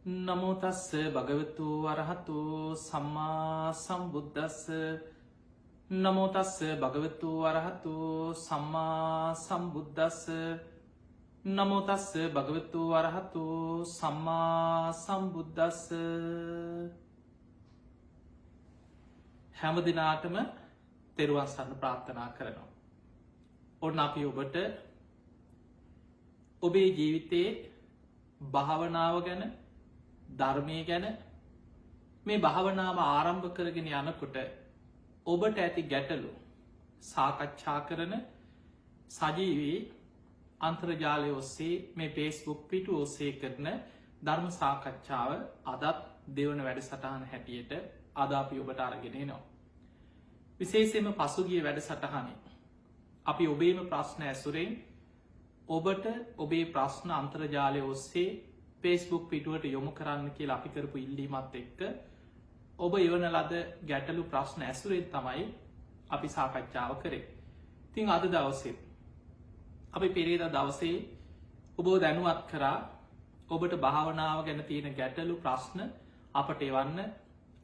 නමෝ තස්ස භගවතු වරහතු සම්මා සම්බුද්දස්ස නමෝ තස්ස භගවතු වරහතු සම්මා සම්බුද්දස්ස නමෝ තස්ස භගවතු වරහතු සම්මා සම්බුද්දස්ස හැම දිනාටම තෙරුවන් සරණ ප්‍රාර්ථනා කරනවා. ඔන්න අපි ඔබට ඔබේ ජීවිතයේ භාවනාව ගැන ධර්මය ගැන මේ භාවනාව ආරම්භ කරගෙන යනකොට ඔබට ඇති ගැටලු සාකච්ඡා කරන සජීවී අන්තර්ජාලය ඔස්සේ මේ ෆේස්බුක් පිටු ඔස්සේ කරන ධර්ම සාකච්ඡාව අදත් දෙවන වැඩසටහන හැටියට අද අපි ඔබට අරගෙන එනවා. විශේෂයෙන්ම පසුගිය වැඩසටහනේ අපි ඔබේම ප්‍රශ්න ඇසුරෙන් ඔබට ඔබේ ප්‍රශ්න අන්තර්ජාලය ඔස්සේ ෆේස්බුක් පිටුවට යොමු කරන්න කියලා අපි කරපු ඉල්ලීමත් එක්ක ඔබ එවන ලද ගැටලු ප්‍රශ්න ඇසුරෙන් තමයි අපි සාකච්ඡාව කරේ. ඉතින් අද දවසේ අපි පෙරේදා දවසේ ඔබ දැනුවත් කරා ඔබට භාවනාව ගැන තියෙන ගැටලු ප්‍රශ්න අපට එවන්න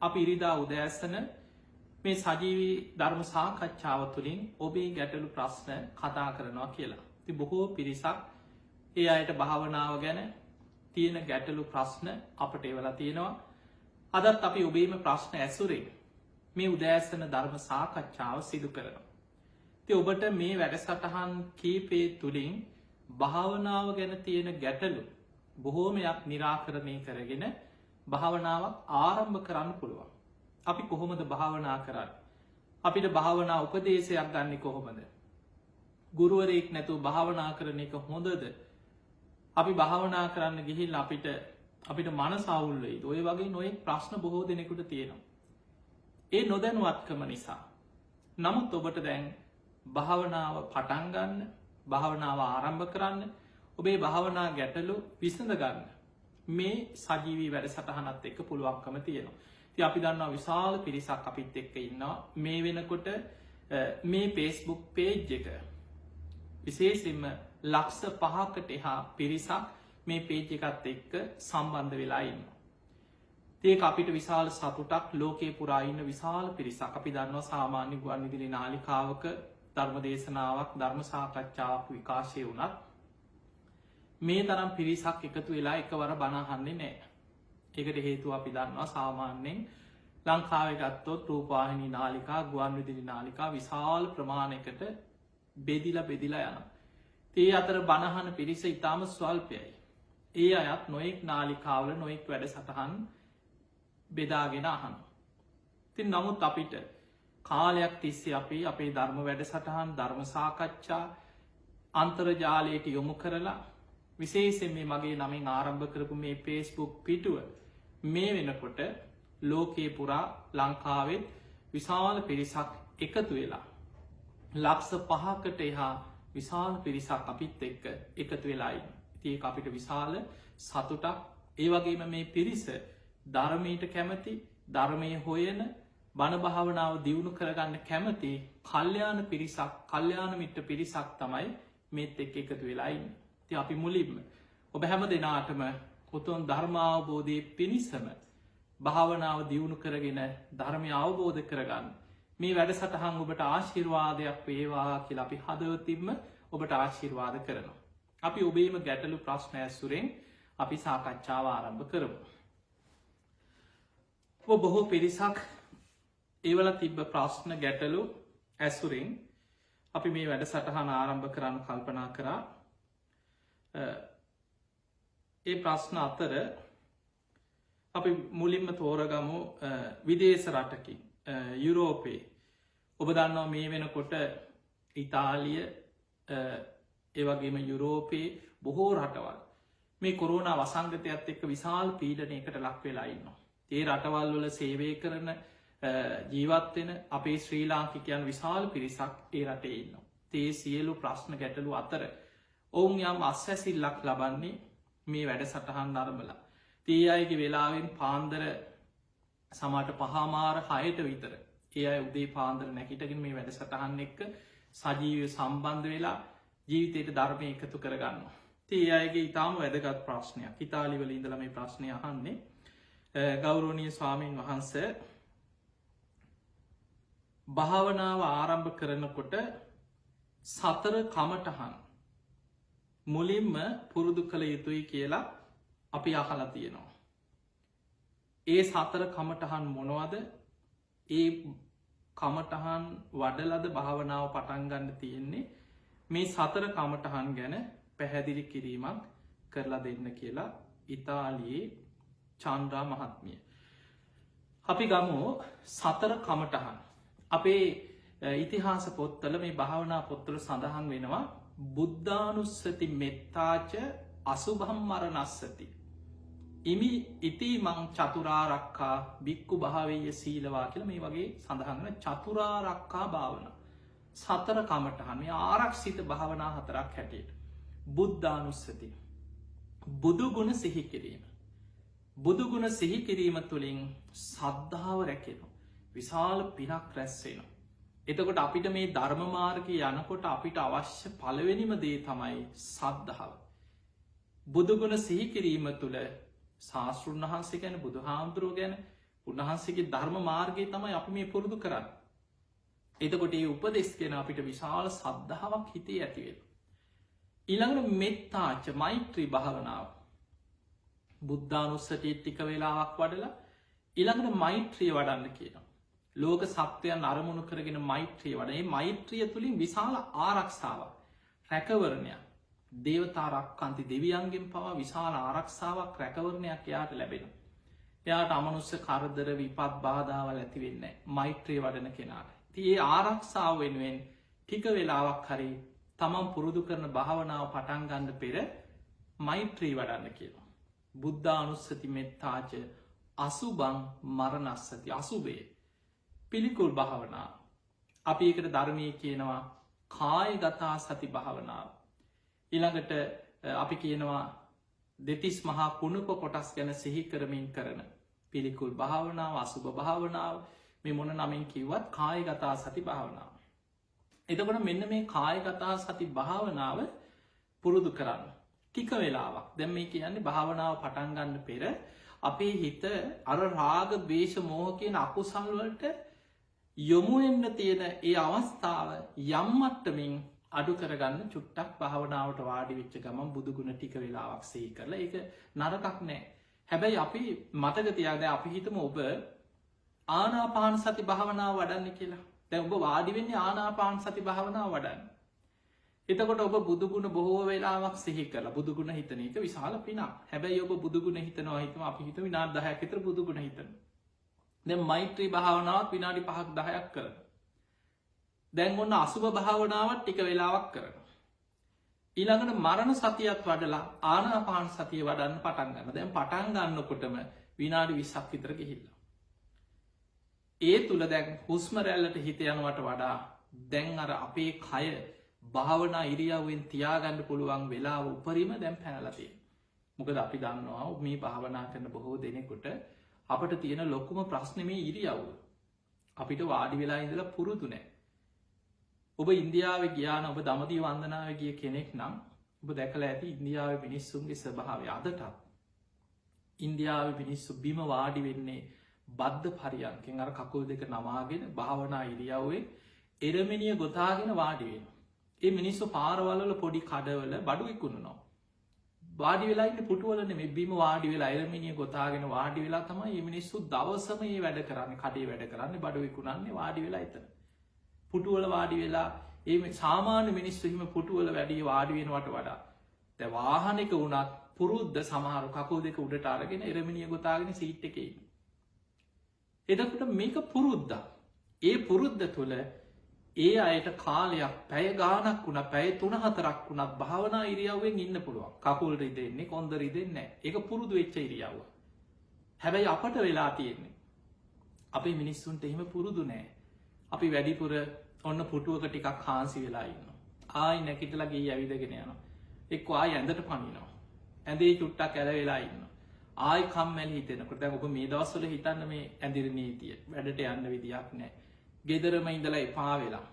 අපි ඉරිදා උදෑසන මේ සජීවී ධර්ම සාකච්ඡාව තුළින් ඔබේ ගැටලු ප්‍රශ්න කතා කරනවා කියලා. ඉතින් බොහෝ පිරිසක් ඒ අයට භාවනාව ගැන තියෙන ගැටලු ප්‍රශ්න අපට එවලා තියෙනවා. අදත් අපි ඔබේම ප්‍රශ්න ඇසුරේ මේ උදෑසන ධර්ම සාකච්ඡාව සිදු කරනවා. ඉතින් ඔබට මේ වැඩසටහන් කීපේ තුලින් භාවනාව ගැන තියෙන ගැටලු බොහෝමයක් निराකරණය කරගෙන භාවනාවක් ආරම්භ කරන්න පුළුවන්. අපි කොහොමද භාවනා කරන්නේ? අපිට භාවනා උපදේශයක් ගන්න කොහොමද? ගුරුවරයෙක් නැතුව භාවනා කරන එක හොඳද? අපි භාවනා කරන්න ගිහිල්ලා අපිට මනස අවුල් වෙයිද? ඔය වගේ නොයෙක් ප්‍රශ්න බොහෝ දෙනෙකුට තියෙනවා. ඒ නොදැනුවත්කම නිසා. නමුත් ඔබට දැන් භාවනාව පටන් ගන්න, භාවනාව ආරම්භ කරන්න, ඔබේ භාවනා ගැටලු විසඳ ගන්න මේ සජීවී වැඩසටහනත් එක්ක පුළුවන්කම තියෙනවා. ඉතින් අපි දන්නවා විශාල පිරිසක් අපිත් එක්ක ඉන්නවා. මේ වෙනකොට මේ Facebook page එක විශේෂයෙන්ම ලක්ෂ 5කට එහා පිරිසක් මේ පේජ් එකත් එක්ක සම්බන්ධ වෙලා ඉන්නවා. ඒක අපිට විශාල සතුටක්. ලෝකේ පුරා ඉන්න විශාල පිරිසක්. අපි දන්නවා සාමාන්‍ය ගුවන්විදුලි නාලිකාවක ධර්ම දේශනාවක්, ධර්ම සාකච්ඡාවක් විකාශය වුණත් මේ තරම් පිරිසක් එකතු වෙලා එකවර බණ අහන්නේ නැහැ. ඒකට හේතුව අපි දන්නවා සාමාන්‍යයෙන් ලංකාවේ ගත්තොත් රූපවාහිනී නාලිකා, ගුවන්විදුලි නාලිකා විශාල ප්‍රමාණයකට බෙදිලා යනවා. ඒ අතර බණහන පිරිස ඉතාම ස්වල්පයයි. ඒ අයත් නොයෙක් නාලිකාවල නොයෙක් වැඩසටහන් බෙදාගෙන අහන. ඉතින් නමුත් අපිට කාලයක් තිස්සේ අපි අපේ ධර්ම වැඩසටහන්, ධර්ම සාකච්ඡා අන්තර්ජාලයට යොමු කරලා විශේෂයෙන් මේ මගේ නමින් ආරම්භ කරපු මේ Facebook පිටුව මේ වෙනකොට ලෝකේ පුරා ලංකාවෙත් විශාල පිරිසක් එකතු වෙලා ලක්ෂ 5කට එහා විශාල පිරිසක් අපිත් එක්ක එකතු වෙලායි. ඒක අපිට විශාල සතුටක්. ඒ වගේම මේ පිරිස ධර්මයට කැමති, ධර්මයේ හොයන, බණ භාවනාව දියුණු කරගන්න කැමති කල්යාණ පිරිසක්, කල්යාණ මිත්‍ර පිරිසක් තමයි මේත් එක්ක එකතු වෙලා ඉන්නේ. ඉතින් අපි මුලින්ම ඔබ හැම දෙනාටම උතුම් ධර්ම අවබෝධයේ පිණිසම භාවනාව දියුණු කරගෙන ධර්මය අවබෝධ කරගන්න මේ වැඩසටහන් ඔබට ආශිර්වාදයක් වේවා කියලා අපි හදවතින්ම ඔබට ආශිර්වාද කරනවා. අපි ඔබේම ගැටලු ප්‍රශ්න ඇසුරෙන් අපි සාකච්ඡාව ආරම්භ කරමු. ඔබ බොහෝ පිරිසක් ඒවල තිබ්බ ප්‍රශ්න ගැටලු ඇසුරෙන් අපි මේ වැඩසටහන ආරම්භ කරන්න කල්පනා කරා. ඒ ප්‍රශ්න අතර අපි මුලින්ම තෝරගමු විදේශ රටකින්, යුරෝපයේ. ඔබ දන්නවා මේ වෙනකොට ඉතාලිය ඒවගේම යුරෝපයේ බොහෝ රටවල් මේ කොරෝනා වසංගතයත් එක්ක විශාල පීඩනයකට ලක් වෙලා ඉන්නවා. ඒ රටවල් වල සේවය කරන ජීවත් වෙන අපේ ශ්‍රී ලාංකිකයන් විශාල පිරිසක් ඒ රටේ ඉන්නවා. ඒ සියලු ප්‍රශ්න ගැටලු අතර ඔවුන් යම් අස්වැසිල්ලක් ලබන්නේ මේ වැඩසටහන් නරඹලා. ඒ අයගේ වෙලාවෙන් පාන්දර සමහරට 5:06ට විතර ඒ අය උදේ පාන්දර නැගිටගෙන මේ වැඩසටහන් එක්ක සජීවීව සම්බන්ධ වෙලා ජීවිතයට ධර්මය එකතු කරගන්නවා. ඒ අයගේ ඉතාම වැදගත් ප්‍රශ්නයක්. ඉතාලිවල ඉඳලා මේ ප්‍රශ්නය අහන්නේ. ගෞරවනීය ස්වාමීන් වහන්සේ, භාවනාව ආරම්භ කරනකොට සතර කමටහන් මුලින්ම පුරුදු කළ යුතුයි කියලා අපි අහලා තියෙනවා. ඒ සතර කමටහන් මොනවද? ඒ කමටහන් වඩලද භාවනාව පටන් ගන්න තියෙන්නේ? මේ සතර කමටහන් ගැන පැහැදිලි කිරීමක් කරලා දෙන්න කියලා ඉතාලියේ චන්ද්‍රා මහත්මිය. අපි ගමු සතර කමටහන්. අපේ ඉතිහාස පොත්වල මේ භාවනා පොත්වල සඳහන් වෙනවා බුද්ධානුස්සති මෙත්තාච අසුභම් මරණස්සති ඉමි ඉති මං චතුරාරක්කා බික්කු භාවය සීලවා කියලා මේ වගේ සඳහන් වෙන චතුරාරක්කා භාවනා. සතර කමටහන් මේ ආරක්ෂිත භාවනා හතරක් හැටියට. බුද්ධානුස්සති, බුදුගුණ සිහි කිරීම. බුදුගුණ සිහි කිරීම තුළින් සද්ධාව රැකෙනවා. විශාල පිනක් රැස්වෙනවා. එතකොට අපිට මේ ධර්ම මාර්ගය යනකොට අපිට අවශ්‍ය පළවෙනිම දේ තමයි සද්ධාව. බුදුගුණ සිහි කිරීම තුළ ශාස්තෘන් වහන්සේ ගැන, බුදු හාමුදුරුවෝ ගැන, උන්වහන්සේගේ ධර්ම මාර්ගය තමයි අපි මේ පුරුදු කරන්න. එතකොට ඒ උපදෙස් ගැන අපිට විශාල සද්ධාාවක් හිතේ ඇතිවෙන. ඊළඟට මෙත්තාච මෛත්‍රී භාවනාව. බුද්ධානුස්සතිය ටික වෙලාවක් වඩලා ඊළඟට මෛත්‍රිය වඩන්න කියනවා. ලෝක සත්වයන් අරමුණු කරගෙන මෛත්‍රිය වඩ. මේ මෛත්‍රිය තුළින් විශාල ආරක්ෂාවක්, රැකවරණයක්, දේවතා රක්කන්ති දෙවියන්ගෙන් පවා විශාල ආරක්ෂාවක්, රැකවරණයක් එයාට ලැබෙන. එයාට අමනුස්ස කරදර විපත් බාධාවල් ඇතිවෙන්නේ මෛත්‍රිය වඩන කෙනාට. ඒ ආරක්ෂාව වෙනුවෙන් ටික වෙලාවක් හරි තමන් පුරුදු කරන භාවනාව පටන් ගන්න පෙර මෛත්‍රී වඩන්න කියලා. බුද්ධානුස්සති මෙත්තාච අසුභං මරණස්සති. අසුභය පිළිකුල් භාවනාව. අපි ඒකට ධර්මය කියනවා කායගතා සති භාවනාව. ඊළඟට අපි කියනවා දෙතිස් මහා කුණප කොටස් ගැන සිහි කරමින් කරන පිළිකුල් භාවනාව, අසුභ භාවනාව, මේ මොන නමින් කිව්වත් කායගතා සති භාවනාව. එතකොට මෙන්න මේ කායගතා සති භාවනාව පුරුදු කරන්න ටික වෙලාවක්. දැන් මේ කියන්නේ භාවනාව පටන් ගන්න පෙර අපේ හිත අර රාග, ද්වේෂ, මෝහ කියන අකුසල් වලට යොමු වෙන්න තියෙන ඒ අවස්ථාව යම් මට්ටමින් අඩු කරගන්න චුට්ටක් භාවනාවට වාඩි වෙච්ච ගමන් බුදුගුණ ටික වෙලාවක් සිහි කරලා ඒක නරකක් නෑ. හැබැයි අපි මතක තියාගන්න, අපි හිතමු ඔබ ආනාපාන සති භාවනාව වඩන්න කියලා. දැන් ඔබ වාඩි වෙන්නේ ආනාපාන සති භාවනාව වඩන්න. එතකොට ඔබ බුදුගුණ බොහෝ වෙලාවක් සිහි කරලා බුදුගුණ හිතන එක විශාල පිනක්. හැබැයි ඔබ බුදුගුණ හිතනවා, හිතමු අපි හිතමු විනාඩි 10ක් විතර බුදුගුණ හිතනවා. දැන් මෛත්‍රී භාවනාවත් විනාඩි 5ක් 10ක් කරනවා. දැන් ඔන්න අසුභ භාවනාවත් ටික වෙලාවක් කරනවා. ඊළඟට මරණ සතියත් වඩලා ආනාපාන සතිය වඩන්න පටන් ගන්නවා. දැන් පටන් ගන්නකොටම විනාඩි 20ක් විතර ගිහිල්ලා. ඒ තුල දැන් හුස්ම රැල්ලට හිත යනවට වඩා දැන් අර අපේ කය භාවනා ඉරියව්වෙන් තියාගන්න පුළුවන් වෙලාව උපරිම දැන් පැනලා තියෙනවා. මොකද අපි දන්නවා මේ භාවනා කරන බොහෝ දෙනෙකුට අපිට තියෙන ලොකුම ප්‍රශ්නේ මේ ඉරියව්ව. අපිට වාඩි වෙලා ඉඳලා පුරුදු නැහැ. ඔබ ඉන්දියාවේ ගියා නම්, ඔබ දඹදිව වන්දනාවේ ගිය කෙනෙක් නම් ඔබ දැකලා ඇති ඉන්දියාවේ මිනිස්සුන්ගේ ස්වභාවය. අදටත් ඉන්දියාවේ මිනිස්සු බිම වාඩි වෙන්නේ බද්ධ පරියන්කෙන්, අර කකුල් දෙක නමාගෙන භාවනා ඉරියව්වේ එරමිනිය ගොතාගෙන වාඩි වෙනවා. ඒ මිනිස්සු පාරවල් වල පොඩි කඩවල බඩු විකුණනවා. වාඩි වෙලා ඉන්නේ පුටුවල නෙමෙයි, බිම වාඩි වෙලා එරමිනිය ගොතාගෙන වාඩි වෙලා තමයි මේ මිනිස්සු දවසම මේ වැඩ කරන්නේ, කඩේ වැඩ කරන්නේ, බඩු විකුණන්නේ වාඩි වෙලා එතන. පුටුවල වාඩි වෙලා ඒ සාමාන්‍ය මිනිස්සු හිම පුටුවල වැඩි වාඩි වෙනවට වඩා දැන් වාහනයක වුණත් පුරුද්ද සමහර කකුල් දෙක උඩට අරගෙන එරමිනිය ගොතාගෙන සීට් එකේ ඉන්නේ. එතකොට මේක පුරුද්දක්. ඒ පුරුද්ද තුළ ඒ අයට කාලයක් පැය ගානක් වුණා, පැය 3-4ක් වුණත් භාවනා ඉරියව්වෙන් ඉන්න පුළුවන්. කකුල් රිදෙන්නේ, කොන්ද රිදෙන්නේ නැහැ. ඒක පුරුදු වෙච්ච ඉරියව්ව. හැබැයි අපට වෙලා තියෙන්නේ අපේ මිනිස්සුන්ට එහෙම පුරුදු නැහැ. අපි වැඩිපුර ඔන්න පුටුවක ටිකක් හාන්සි වෙලා ඉන්නවා. ආයි නැගිටලා ගිහින් ඇවිදගෙන යනවා. එක්ක ආයි ඇඳට පනිනවා. ඇඳේ චුට්ටක් ඇල වෙලා ඉන්නවා. ආයි කම්මැලි හිතෙනකොට දැන් ඔබ මේ දවස්වල හිතන්න මේ ඇඳිරි නීතිය. වැඩට යන්න විදියක් නැහැ. ගෙදරම ඉඳලා එපා වෙලා.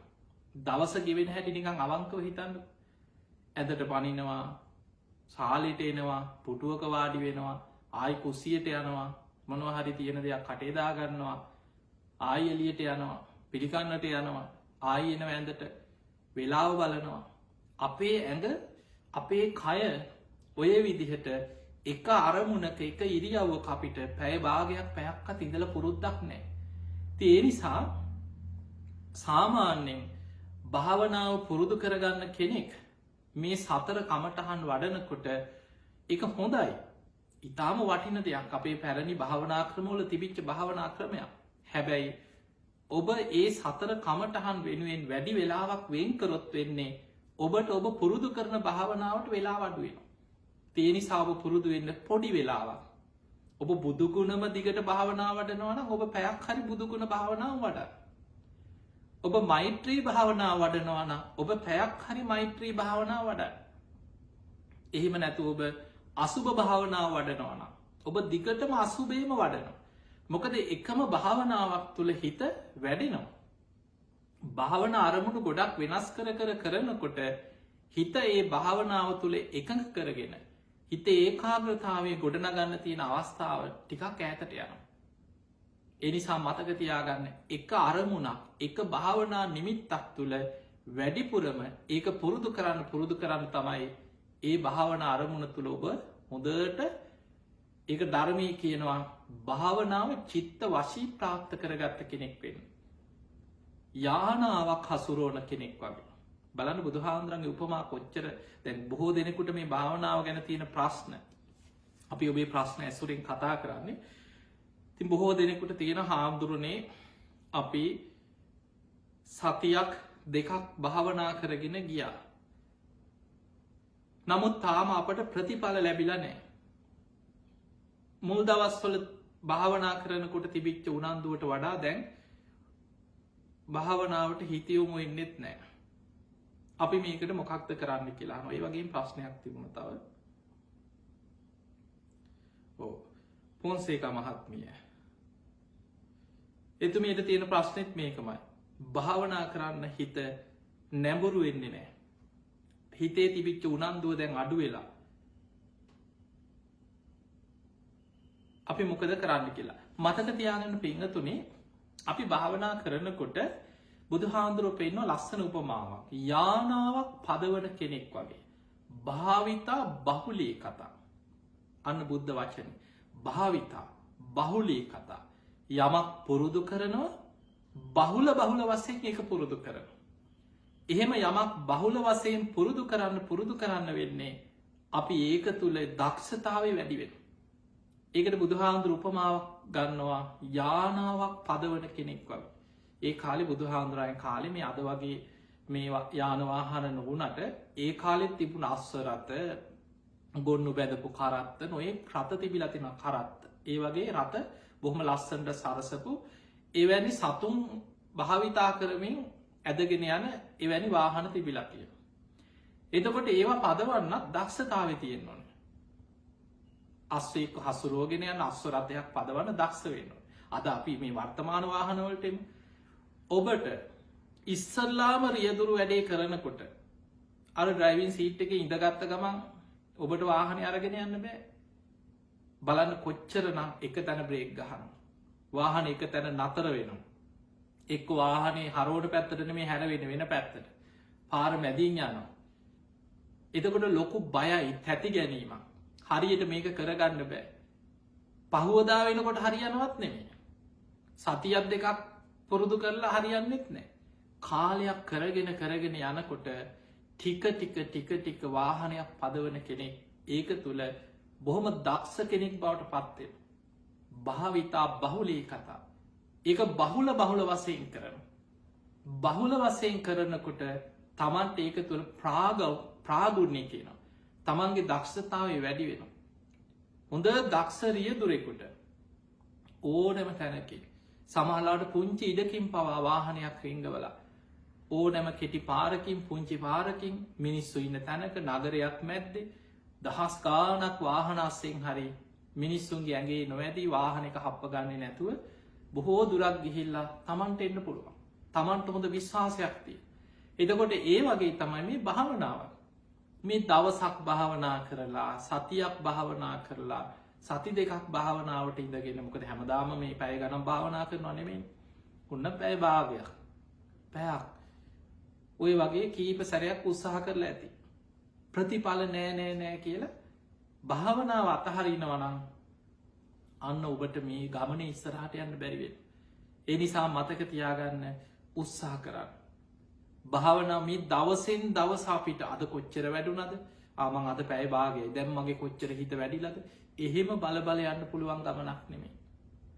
දවස ගෙවෙන හැටි නිකන් අවංකව හිතන්න. ඇඳට පනිනවා, සාලිට එනවා, පුටුවක වාඩි වෙනවා, ආයි කුස්සියට යනවා, මොනවා හරි තියෙන දෙයක් කටේ දා ගන්නවා, ආයි එළියට යනවා, පිළිකන්නට යනවා, ආයි එනවා ඇඳට, වෙලාව බලනවා. අපේ ඇඟ, අපේ කය ඔය විදිහට එක අරමුණක එක ඉරියව්වක අපිට පැය භාගයක් පැයක්වත් ඉඳලා පුරුද්දක් නැහැ. ඒ නිසා සාමාන්‍යයෙන් භාවනාව පුරුදු කරගන්න කෙනෙක් මේ සතර කමටහන් වඩනකොට එක හොඳයි. ඉතාම වටින දෙයක්. අපේ පැරණි භාවනා ක්‍රමවල තිබිච්ච භාවනා ක්‍රමයක්. හැබැයි ඔබ ඒ සතර කමටහන් වෙනුවෙන් වැඩි වෙලාවක් වෙන් කරොත් වෙන්නේ ඔබට ඔබ පුරුදු කරන භාවනාවට වෙලාව අඩු වෙනවා. ඒ නිසා ඔබ පුරුදු වෙන්න පොඩි වෙලාවක්. ඔබ බුදුගුණම දිගට භාවනා වඩනවා නම් ඔබ පැයක් හරි බුදුගුණ භාවනාව වඩන්න. ඔබ මෛත්‍රී භාවනාව වඩනවා නම් ඔබ පැයක් හරි මෛත්‍රී භාවනාව වඩන්න. එහෙම නැතුව ඔබ අසුභ භාවනාව වඩනවා නම් ඔබ දිගටම අසුභේම වඩනවා. මොකද එකම භාවනාවක් තුළ හිත වැඩෙනවා. භාවනා අරමුණු ගොඩක් වෙනස් කරනකොට හිත ඒ භාවනාව තුළ එකඟ කරගෙන හිත ඒකාග්‍රතාවය ගොඩනගන්න තියෙන අවස්ථාව ටිකක් ඈතට යනවා. ඒ නිසා මතක තියාගන්න, එක අරමුණක් එක භාවනා නිමිත්තක් තුළ වැඩිපුරම ඒක පුරුදු කරන්න තමයි ඒ භාවනා අරමුණ තුළ ඔබ හොඳට ඒක ධර්මයේ කියනවා භාවනාව චිත්ත වශී ප්‍රාප්ත කරගත්ත කෙනෙක් වෙන්න. යානාවක් හසුරුවන කෙනෙක් වගේ. බලන්න බුදුහාමුදුරන්ගේ උපමා කොච්චර. දැන් බොහෝ දෙනෙකුට මේ භාවනාව ගැන තියෙන ප්‍රශ්න, අපි ඔබේ ප්‍රශ්න ඇසුරින් කතා කරන්නේ. ඉතින් බොහෝ දෙනෙකුට තියෙන හාමුදුරනේ අපි සතියක් දෙකක් භාවනා කරගෙන ගියා. නමුත් තාම අපට ප්‍රතිඵල ලැබිලා නැහැ. මුල් දවස්වල භාවනා කරනකොට තිබිච්ච උනන්දුවට වඩා දැන් භාවනාවට හිත යොමු වෙන්නෙත් නැහැ. අපි මේකට මොකක්ද කරන්න කියලා අහනවා. ඒ වගේම ප්‍රශ්නයක් තිබුණා තව. පොන්සේකා මහත්මිය. එතුමියට තියෙන ප්‍රශ්නෙත් මේකමයි. භාවනා කරන්න හිත නැඹුරු වෙන්නේ නැහැ. හිතේ තිබිච්ච උනන්දුව දැන් අඩු වෙලා. අපි මොකද කරන්න කියලා. මතක තියාගන්න පින්වතුනි, අපි භාවනා කරනකොට බුදුහාඳුරෝ පෙන්නන ලස්සන උපමාවක්. යානාවක් පදවන කෙනෙක් වගේ. භාවිතා බහුලී කතා. අන්න බුද්ධ වචනේ. භාවිතා බහුලී කතා. යමක් පුරුදු කරනවා බහුල වශයෙන් ඒක පුරුදු කරනවා. එහෙම යමක් බහුල වශයෙන් පුරුදු කරන්න වෙන්නේ අපි ඒක තුල දක්ෂතාවය වැඩි වෙනවා. ඒකට බුදුහාඳුර උපමාවක් ගන්නවා යානාවක් පදවන කෙනෙක් වගේ. ඒ කාලේ බුදුහාඳුරාගේ කාලේ මේ අද වගේ මේ යාන වාහන නොවුනට ඒ කාලෙත් තිබුණ අස්ස රත, ගොන්නු බැඳපු කරත්ත, නොයේ රත තිබිලා තියෙනවා කරත්ත. ඒ වගේ රත බොහොම ලස්සනට සරසපු එවැනි සතුන් භාවිතා කරමින් ඇදගෙන යන එවැනි වාහන තිබිලා තියෙනවා. එතකොට ඒවා පදවන්නත් දක්ෂතාවය තියෙන්න ඕනේ. අස්සෙක් හසුරුවගෙන යන අස්ස රථයක් පදවන්න දක්ෂ වෙන්න ඕනේ. අද අපි මේ වර්තමාන වාහන වලට එමු. ඔබට ඉස්සල්ලාම රියදුරු වැඩේ කරනකොට අර ඩ්‍රයිවිං සීට් එකේ ඉඳගත්ත ගමන් ඔබට වාහනේ අරගෙන යන්න බෑ. බලන්න කොච්චරනම් එක තැන බ්‍රේක් ගහනවා. වාහනේ එක තැන නතර වෙනවා. එක්ක වාහනේ හරවන පැත්තට නෙමෙයි හැරෙන්නේ වෙන පැත්තට. පාර මැදින් යනවා. එතකොට ලොකු බයයි, තැති ගැනීමක්. හරියට මේක කරගන්න බෑ. පහුවදා වෙනකොට හරියනවත් නෙමෙයි. සතියක් දෙකක් පුරුදු කරලා හරියන්නෙත් නෑ. කාලයක් කරගෙන යනකොට ටික වාහනයක් පදවන කෙනෙක් ඒක තුල බොහොම දක්ෂ කෙනෙක් බවට පත් වෙනවා. භාවිතා බහුලී කතා. ඒක බහුල වශයෙන් කරනවා. බහුල වශයෙන් කරනකොට Tamanට ඒක තුල ප්‍රාගුණ්‍ය කියනවා. Tamanගේ දක්ෂතාවය වැඩි වෙනවා. හොඳ දක්ෂ රියදුරෙකුට ඕනෑම තැනකින් සමහරවිට පුංචි ඉඩකින් පවා වාහනයක් රිංගවලා ඕනෑම කෙටි පාරකින් පුංචි පාරකින් මිනිස්සු ඉන්න තැනක නගරයක් මැද්දේ දහස් ගාණක් වාහන අස්සෙන් හරි මිනිස්සුන්ගේ ඇඟේ නොවැදී වාහනයක හප්ප ගන්නේ නැතුව බොහෝ දුරක් ගිහිල්ලා Tamanට එන්න පුළුවන්. Tamanට හොඳ විශ්වාසයක් තියෙනවා. එතකොට ඒ වගේ තමයි මේ භාවනාව. මේ දවසක් භාවනා කරලා සතියක් භාවනා කරලා සති දෙකක් භාවනාවට ඉඳගෙන මොකද හැමදාම මේ පැය ගනම් භාවනා කරනවා නෙමෙයි උන්න පැය භාගයක් පැයක් ඔය වගේ කීප සැරයක් උත්සාහ කරලා ඇති ප්‍රතිඵල නෑ කියලා භාවනාව අතහරිනවනම් අන්න ඔබට මේ ගමන ඉස්සරහට යන්න බැරිවෙන් ඒ නිසා මතක තියාගන්න උත්සාහ කරන්න භාවනා මේ දවසෙන් දවස අපිට අද කොච්චර වැඩුනද ආමං අද පැය භාගේ දැම් මගේ කොච්චර හිත වැඩිලද එහෙම බලබල යන්න පුළුවන් ගමනක් නෙමේ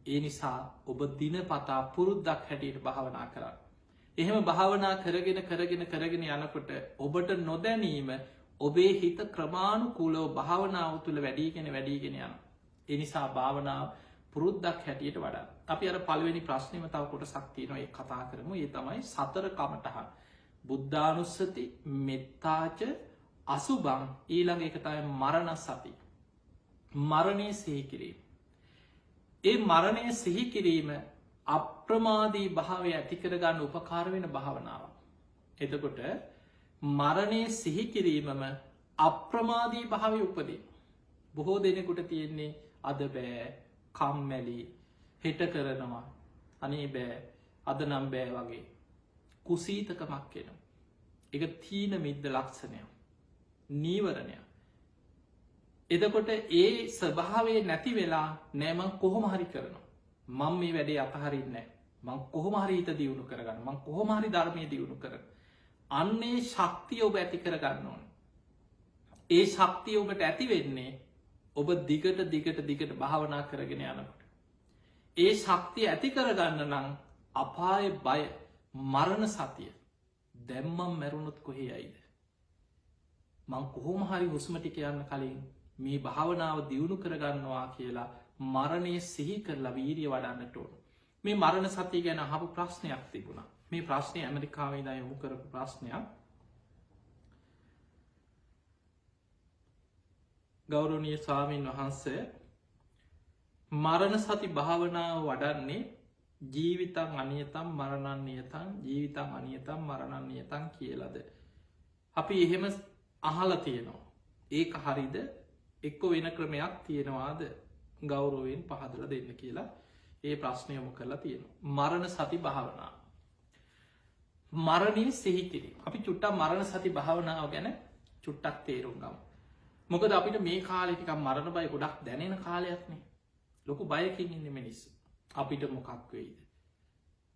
ඒ නිසා ඔබ දින පතා පුරුද්දක් හැටියට භාවනා කරන්න එහෙම භාවනා කරගෙන යනකොට ඔබට නොදැනීම ඔබේ හිත ක්‍රමාණුකූලව භාවනාව තුළ වැඩීගෙන යන එනිසා භාවනාව පුරුද්දක් හැටියට වඩා අපි අර පළවෙනි ප්‍රශ්නයම තව කොට සක්තියනවා ඒ කතා කරමු ඒ තමයි සතර කමටහන් බුද්ධානුස්සති මෙත්තාච අසුබං ඊළඟ එකතයි මරණ සති මරණය සිහිකිරීම ඒ මරණය සිහිකිරීම අප්‍රමාදී භාවය ඇතිකරගන්න උපකාර වෙන භාවනාව එතකොට මරණය සිහිකිරීමම අප්‍රමාදී භාවය උපදී බොහෝ දෙනෙකුට තියෙන්නේ අද බෑ කම්මැලි හෙට කරනවා අනේ බෑ අද නම් බෑ වගේ කුසීතකමක් එන එක තීන මිද්ද ලක්ෂණය නීවරණය එදකොට ඒ ස්වභාවේ නැති වෙලා නෑමං කොහොම හරි කරනවා මං මේ වැඩේ අතහරින්න මං කොහොම හරි හිත දියුණු කරගන්න මං කොහොම හරි ධර්මය දියුණු කර අන්නේ ශක්තිය ඔබ ඇති කරගන්න ඕන ඒ ශක්තිය ඔබට ඇති වෙන්නේ ඔබ දිගට භාවනා කරගෙන යනකොට ඒ ශක්තිය ඇති කරගන්න නම් අපාය බය මරණ සතිය දැම්මම් මැරුණොත් කොහේ අයිද මං කොහොම හරි හුස්මටි කියන්න කලින් මේ භාවනාව දියුණු කරගන්නවා කියලා මරණය සිහි කරලා වීරිය වඩන්නට ඕන මේ මරණ සතිය ගැන අහපු ප්‍රශ්නයක් තිබුණා මේ ප්‍රශ්නය ඇමරිකාවේ දා යොමු කරපු ප්‍රශ්නයක් ගෞරවනීය ස්වාමීන් වහන්සේ මරණ සති භාවනාව වඩන්නේ ජීවිතං අනියතම් මරණන් නියතං ජීවිතං අනියතම් මරණන් නියතං කියලද අපි එහෙම අහලා තියෙනවා ඒක හරිද එක්ක වෙන ක්‍රමයක් තියෙනවාද ගෞරවයෙන් පහදලා දෙන්න කියලා ඒ ප්‍රශ්නයම කරලා තියෙනවා මරණ සති භාවනාව මරණය සිහිකිරීම අපි චුට්ටක් මරණ සති භාවනාව ගැන චුට්ටක් තේරුම් ගමු මොකද අපිට මේ කාලෙටික මරණ බය ගොඩක් දැනෙන කාලයක්නේ ලොකු බයකින් ඉන්න මිනිස්සු අපිට මොකක් වෙයිද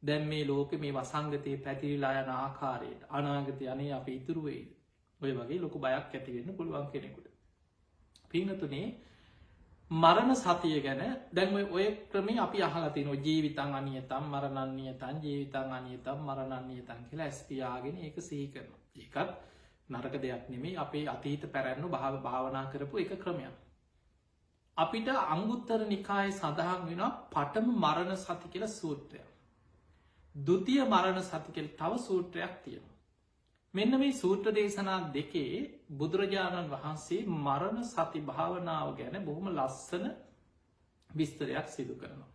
දැන් මේ ලෝක මේ වසංගතයේ පැතිරිලා යන ආකාරයට අනාගත යනේ අප ඉතුරුවෙයිද ඔය වගේ ලොකු බයක් ඇතිවෙන්න පුළුවන් කෙනෙකුට පිංහතුනේ මරණ සතිය ගැන දැන්ම ඔය ක්‍රමේ අපි අහලතින ජීවිතන් අනියතම් මරණන්නේතන් ජීවිතන් අනියතම් මරණන්නේතන් කියලා ඇස්තියාගෙන ඒක සිහි කරන ඒකත් නරක දෙයක් නෙමේ අපේ අතීත පැරැන්නු භාවනා කරපු එක ක්‍රමයක් අපිට අංගුත්තර නිකාය සඳහන් වෙන පටම මරණ සති කියල සූත්‍රය දුතිය මරණ සතිකෙල් තව සූත්‍රයක් තියෙනවා මෙන්න මේ සූත්‍ර දේශනා දෙකේ බුදුරජාණන් වහන්සේ මරණ සති භාවනාව ගැන බොහොම ලස්සන විස්තරයක් සිදු කරනවා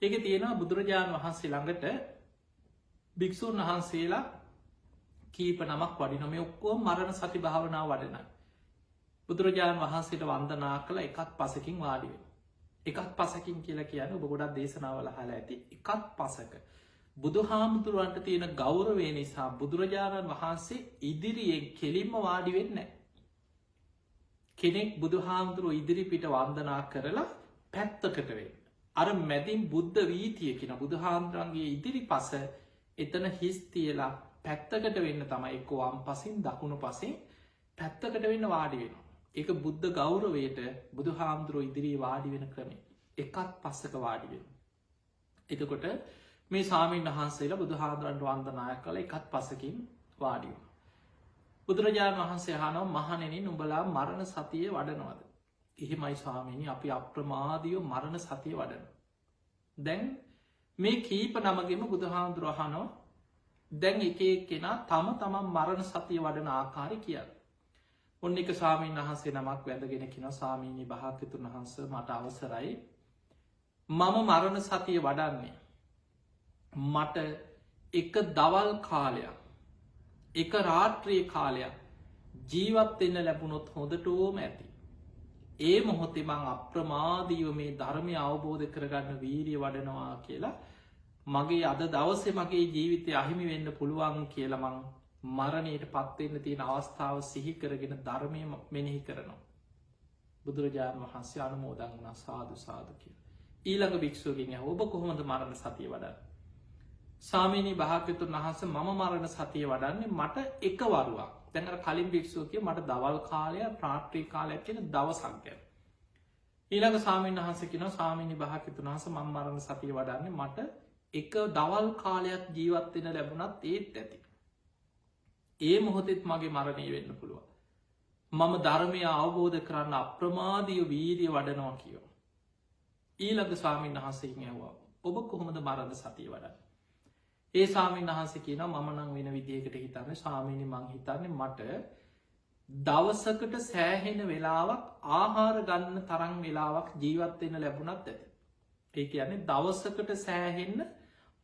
ඒක තියෙනවා බුදුරජාණන් වහන්සේ ළඟට භික්‍ෂූන් වහන්සේලා කීප නමක් වඩිනොම ඔක්කෝ මරණ සති භාවනාව වඩනයි බුදුරජාණන් වහන්සේට වන්දනා කළ එකත් පසකින් වාඩිවෙන එකත් පසකින් කියලා කියන ඔබ ගොඩක් දේශනාවල හලා ඇති එකත් පසක බුදු හාමුදුරුවන්ට තියෙන ගෞරවේ නිසා බුදුරජාණන් වහන්සේ ඉදිරියෙන් කෙලින්ම වාඩිවෙන්න කෙනෙක් බුදු හාමුදුරුව ඉදිරිපිට වන්දනා කරලා පැත්තකටවෙන්න අර මැදින් බුද්ධ වීතියකින බුදු හාමුදුරන්ගේ ඉදිරි පස එතන හිස් තියලා පැත්තකට වෙන්න තමයි එක්කෝම් පසින් දකුණු පසින් පැත්තකට වෙන්න වාඩි වෙන ඒක බුද්ධ ගෞරවයට බුදු හාමුදුරුව ඉදිරී වාඩි වෙන ක්‍රමේ එකත් පස්සක වාඩි වෙන එතකොට මේ සාමීන් වහන්සේලා බුදු හාමුදුරන්ට වන්දනාය කළ එකත් පසකින් වාඩි වුණ බුදුරජාණන් වහන්සේ අහනවා මහණෙනි නුඹලා මරණ සතිය වඩනවද එහෙමයි ස්වාමීනි අපි අප්‍රමාදීව මරණ සතිය වඩන දැන් මේ කීප නමගෙම බුදු හාමුදුරුවෝ අහනවා දැන් එක කෙනා තම තමන් මරණ සතිය වඩන ආකාරය කියන්න ඔන්න එක ස්වාමීන් වහන්සේ නමක් වැඳගෙන කියෙන ස්වාමීනි භාග්‍යතුන් වහන්ස මට අවසරයි මම මරණ සතිය වඩන්නේ මට එක දවල් කාලයක් එක රාත්‍රී කාලයක් ජීවත්වෙන්න ලැබුණොත් හොඳටෝම ඇති. ඒ මොහොතේ මං අප්‍රමාදීව මේ ධර්මය අවබෝධ කරගන්න වීරිය වඩනවා කියලා මගේ අද දවසේ මගේ ජීවිතය අහිමි වෙන්න පුළුවන් කියලා මං මරණයට පත්වෙන්න තියෙන අවස්ථාව සිහි කරගෙන ධර්මය මෙනෙහි කරනවා. බුදුරජාණන් වහන්සේ අනුමෝදන් වුණා සාදු සාදු කියලා. ඊළඟ භික්ෂුවකින් ඇහුවා ඔබ කොහොමද මරණ සතිය වඩන්නේ? ස්වාමීනි භාග්‍යවතුන් වහන්සේ මම මරණ සතිය වඩන්නේ මට එක වරුවක්. දැන් අර කලින් භික්ෂුව කිව්වා මට දවල් කාලය රාත්‍රී කාලයක් කියන දවසක් ගැන. ඊළඟ ස්වාමීන් වහන්සේ කියනවා ස්වාමීනි භාග්‍යවතුන් වහන්සේ මම මරණ සතිය වඩන්නේ මට එක දවල් කාලයක් ජීවත් වෙන්න ලැබුණත් ඒත් ඇති. ඒ මොහොතෙත් මගේ මරණය වෙන්න පුළුවන්. මම ධර්මය අවබෝධ කරන්න අප්‍රමාදීව වීරිය වඩනවා කියනවා. ඊළඟ ස්වාමීන් වහන්සේකින් ඇහුවා ඔබ කොහොමද මරණ සතිය වඩන්නේ? ඒ ස්වාමීන් වහන්සේ කියනවා මම නම් වෙන විදිහකට හිතන්නේ ස්වාමීනි මං හිතන්නේ මට දවසකට සෑහෙන වෙලාවක් ආහාර ගන්න තරම් වෙලාවක් ජීවත් වෙන්න ලැබුණත් ඇති. ඒ කියන්නේ දවසකට සෑහෙන්න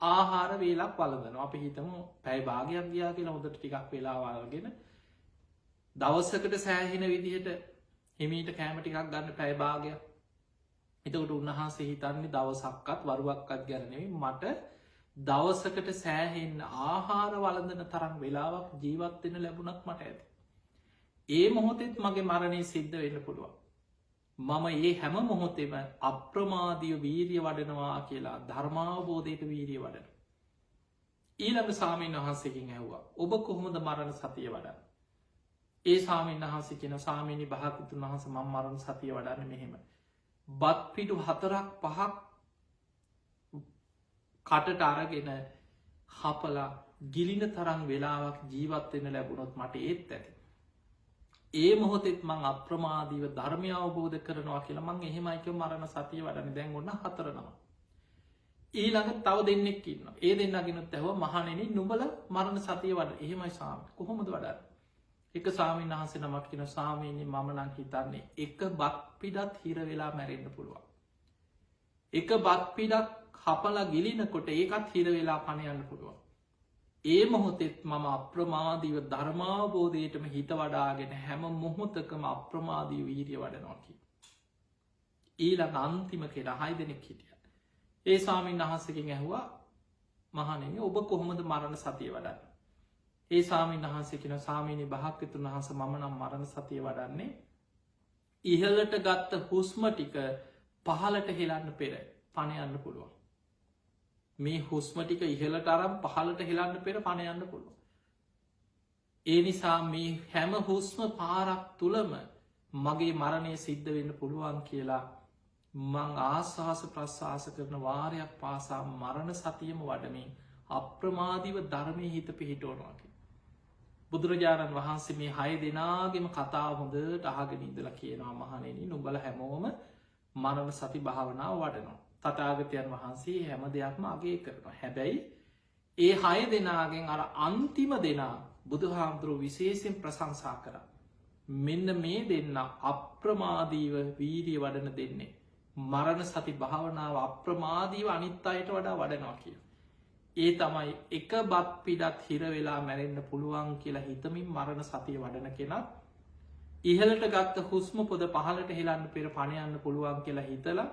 ආහාර වේලක් වළඳනවා. අපි හිතමු පැය භාගයක් ගියා කියලා හොඳට ටිකක් වෙලාව අරගෙන දවසකට සෑහෙන විදිහට හිමීට කෑම ටිකක් ගන්න පැය භාගයක්. එතකොට උන්වහන්සේ හිතන්නේ දවසක්වත් වරුවක්වත් ගැන නෙවෙයි මට දවසකට සෑහෙන්න ආහාර වළඳන තරම් වෙලාවක් ජීවත් වෙන්න ලැබුණත් මට ඇති. ඒ මොහොතෙත් මගේ මරණය සිද්ධ වෙන්න පුළුවන්. මම ඒ හැම මොහොතෙම අප්‍රමාදීව වීරිය වඩනවා කියලා ධර්මාවබෝධයට වීරිය වඩන. ඊළඟ ස්වාමීන් වහන්සේකින් ඇහුවා ඔබ කොහොමද මරණ සතිය වඩන්නේ? ඒ ස්වාමීන් වහන්සේ කියන ස්වාමීනි භාග්‍යවතුන් වහන්සේ මම මරණ සතිය වඩන්නේ මෙහෙම. බත් පිටු 4-5ක් කටට අරගෙන හපලා ගිලින තරම් වෙලාවක් ජීවත් වෙන්න ලැබුණොත් මට ඒත් ඇති. ඒ මොහොතෙත් මං අප්‍රමාදීව ධර්මය අවබෝධ කරනවා කියලා මං එහෙමයි කිව්ව මරණ සතිය වඩන්නේ. දැන් ඔන්න 4 නම. ඊළඟ තව දෙන්නෙක් ඉන්නවා. ඒ දෙන්නගෙනුත් ඇහුවා මහණෙනි නුඹලා මරණ සතිය වඩ. එහෙමයි ස්වාමී. කොහොමද වඩන්නේ? එක ස්වාමීන් වහන්සේ නමක් කියනවා ස්වාමීනි මම නම් හිතන්නේ එක බත් පිටත් හිර වෙලා මැරෙන්න පුළුවන්. එක බත් පිටක් හපලා ගිලිනකොට ඒකත් හිර වෙලා පණ යන්න පුළුවන්. ඒ මොහොතෙත් මම අප්‍රමාදීව ධර්මාවබෝධයටම හිත වඩාගෙන හැම මොහොතකම අප්‍රමාදී වීරිය වඩනවා කියලා. ඊළඟ අන්තිම කෙනා 6 දෙනෙක් හිටියා. ඒ ස්වාමීන් වහන්සේගෙන් ඇහුවා මහණෙනි ඔබ කොහොමද මරණ සතිය වඩන්නේ? ඒ ස්වාමීන් වහන්සේ කියනවා ස්වාමීනි භාග්‍යවතුන් වහන්සේ මම නම් මරණ සතිය වඩන්නේ ඉහළට ගත්ත හුස්ම ටික පහළට හෙලන්න පෙර පණ යන්න පුළුවන්. මේ හුස්ම ටික ඉහළට අරන් පහළට හෙලන්න පෙර පණ යන්න පුළුවන්. ඒ නිසා මේ හැම හුස්ම පාරක් තුලම මගේ මරණය සිද්ධ වෙන්න පුළුවන් කියලා මං ආස්වාස ප්‍රස්වාස කරන වාරයක් පාසා මරණ සතියම වඩමින් අප්‍රමාදීව ධර්මයේ හිත පිහිටවනවා කියලා. බුදුරජාණන් වහන්සේ මේ 6 දෙනාගේම කතාව හොඳට අහගෙන ඉඳලා කියනවා මහණෙනි නුඹලා හැමෝම මරණ සති භාවනාව වඩනවා. තථාගතයන් වහන්සේ හැම දෙයක්ම අගය කරනවා. හැබැයි ඒ 6 දෙනාගෙන් අර අන්තිම දෙනා බුදුහාමුදුරුවෝ විශේෂයෙන් ප්‍රශංසා කරා. මෙන්න මේ දෙන්න අප්‍රමාදීව වීර්ය වඩන දෙන්නේ. මරණ සති භාවනාව අප්‍රමාදීව අනිත් අයට වඩා වඩනවා කියලා. ඒ තමයි එක බත් පිටත් හිර වෙලා මැරෙන්න පුළුවන් කියලා හිතමින් මරණ සතිය වඩන කෙනා ඉහළට ගත්ත හුස්ම පොද පහළට හෙලන්න පෙර පණ යන්න පුළුවන් කියලා හිතලා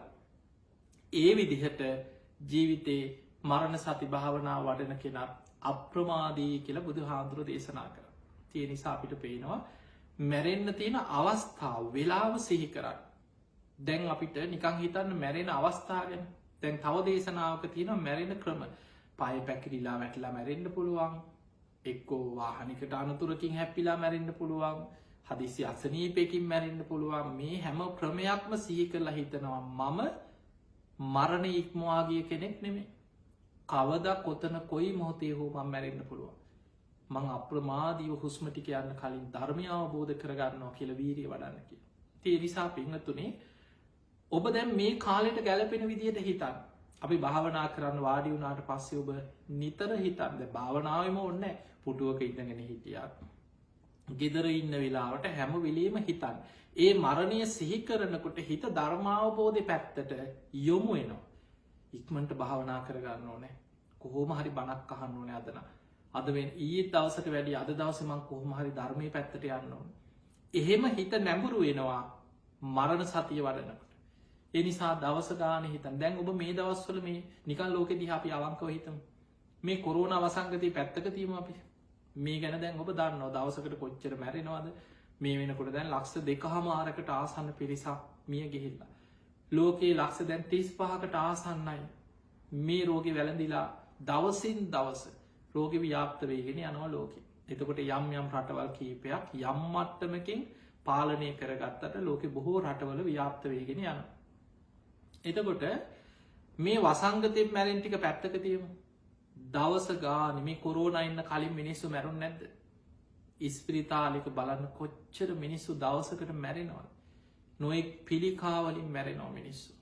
ඒ විදිහට ජීවිතේ මරණ සති භාවනාව වඩන කෙනා අප්‍රමාදී කියලා බුදුහාමුදුරුවෝ දේශනා කරා. ඒ නිසා අපිට පේනවා මැරෙන්න තියෙන අවස්ථාව වෙලාව සිහි කරන්න. දැන් අපිට නිකන් හිතන්න මැරෙන අවස්ථාව ගැන. දැන් තව දේශනාවක තියෙනවා මැරෙන ක්‍රම. පය පැකිලිලා වැටිලා මැරෙන්න පුළුවන්. එක්කෝ වාහනයකට අනතුරකින් හැප්පිලා මැරෙන්න පුළුවන්. හදිසි අසනීපයකින් මැරෙන්න පුළුවන්. මේ හැම ක්‍රමයක්ම සිහි කරලා හිතනවා මම මරණ ඉක්මවා ගිය කෙනෙක් නෙමෙයි. කවදා කොතන කොයි මොහොතේ හෝ මම මැරෙන්න පුළුවන්. මං අප්‍රමාදීව හුස්ම ටික යන්න කලින් ධර්මය අවබෝධ කරගන්නවා කියලා වීරිය වඩන්න කියලා. ඒ නිසා පින්වතුනි ඔබ දැන් මේ කාලෙට ගැලපෙන විදිහට හිතන්න. අපි භාවනා කරන්න වාඩි වුණාට පස්සේ ඔබ නිතර හිතන්න. දැන් භාවනාවෙම ඕනේ නැහැ. පුටුවක ඉඳගෙන හිටියත් ගෙදර ඉන්න වෙලාවට හැම වෙලෙම හිතන්න. ඒ මරණය සිහි කරනකොට හිත ධර්මාවබෝධේ පැත්තට යොමු වෙනවා. ඉක්මනට භාවනා කරගන්න ඕනේ. කොහොම හරි බණක් අහන්න ඕනේ අද නම්. අද වෙන ඊයේ දවසට වැඩි අද දවසේ මම කොහොම හරි ධර්මයේ පැත්තට යන්න ඕනේ. එහෙම හිත නැඹුරු වෙනවා මරණ සතිය වඩනකට. එනිසා දවස ගාන හිතන් දැන් ඔබ මේ දවස්වල මේ නිකල් ලෝකෙ දිහා අපි අවංකව හිතමු. මේ කොරෝන වසංගතය පැත්තක තියමු අපි. මේ ගැන දැන් ඔබ දන්නවා දවසකට කොච්චර මැරෙනවාද මේ වෙනකොට දැන් ලක්ෂ 2.5කට ආසන්න පිරිසක් මිය ගිහිල්ලා. ලෝකයේ ලක්ෂ දැන් 35කට ආසන්නයි මේ රෝගී වැළඳිලා දවසින් දවස රෝග ව්‍යාප්ත වේගෙන යනවා ලෝකෙ. එතකොට යම් යම් රටවල් කීපයක් යම් මට්ටමකින් පාලනය කරගත්තට ලෝකෙ බොහෝ රටවල ව්‍යාප්ත වේගෙන යනවා. එතකොට මේ වසංගතය මැරෙන් ටික පැත්තක තියමු. දවස ගාන මේ කොරෝන ඉන්න කලින් මිනිස්සු මැරුන් නැද්ද? ඉස්පිරිතාලික බලන්න කොච්චර මිනිස්සු දවසකට මැරෙනවා. නොෙක් පිළිකාවලින් මැරෙනවා මිනිස්සු.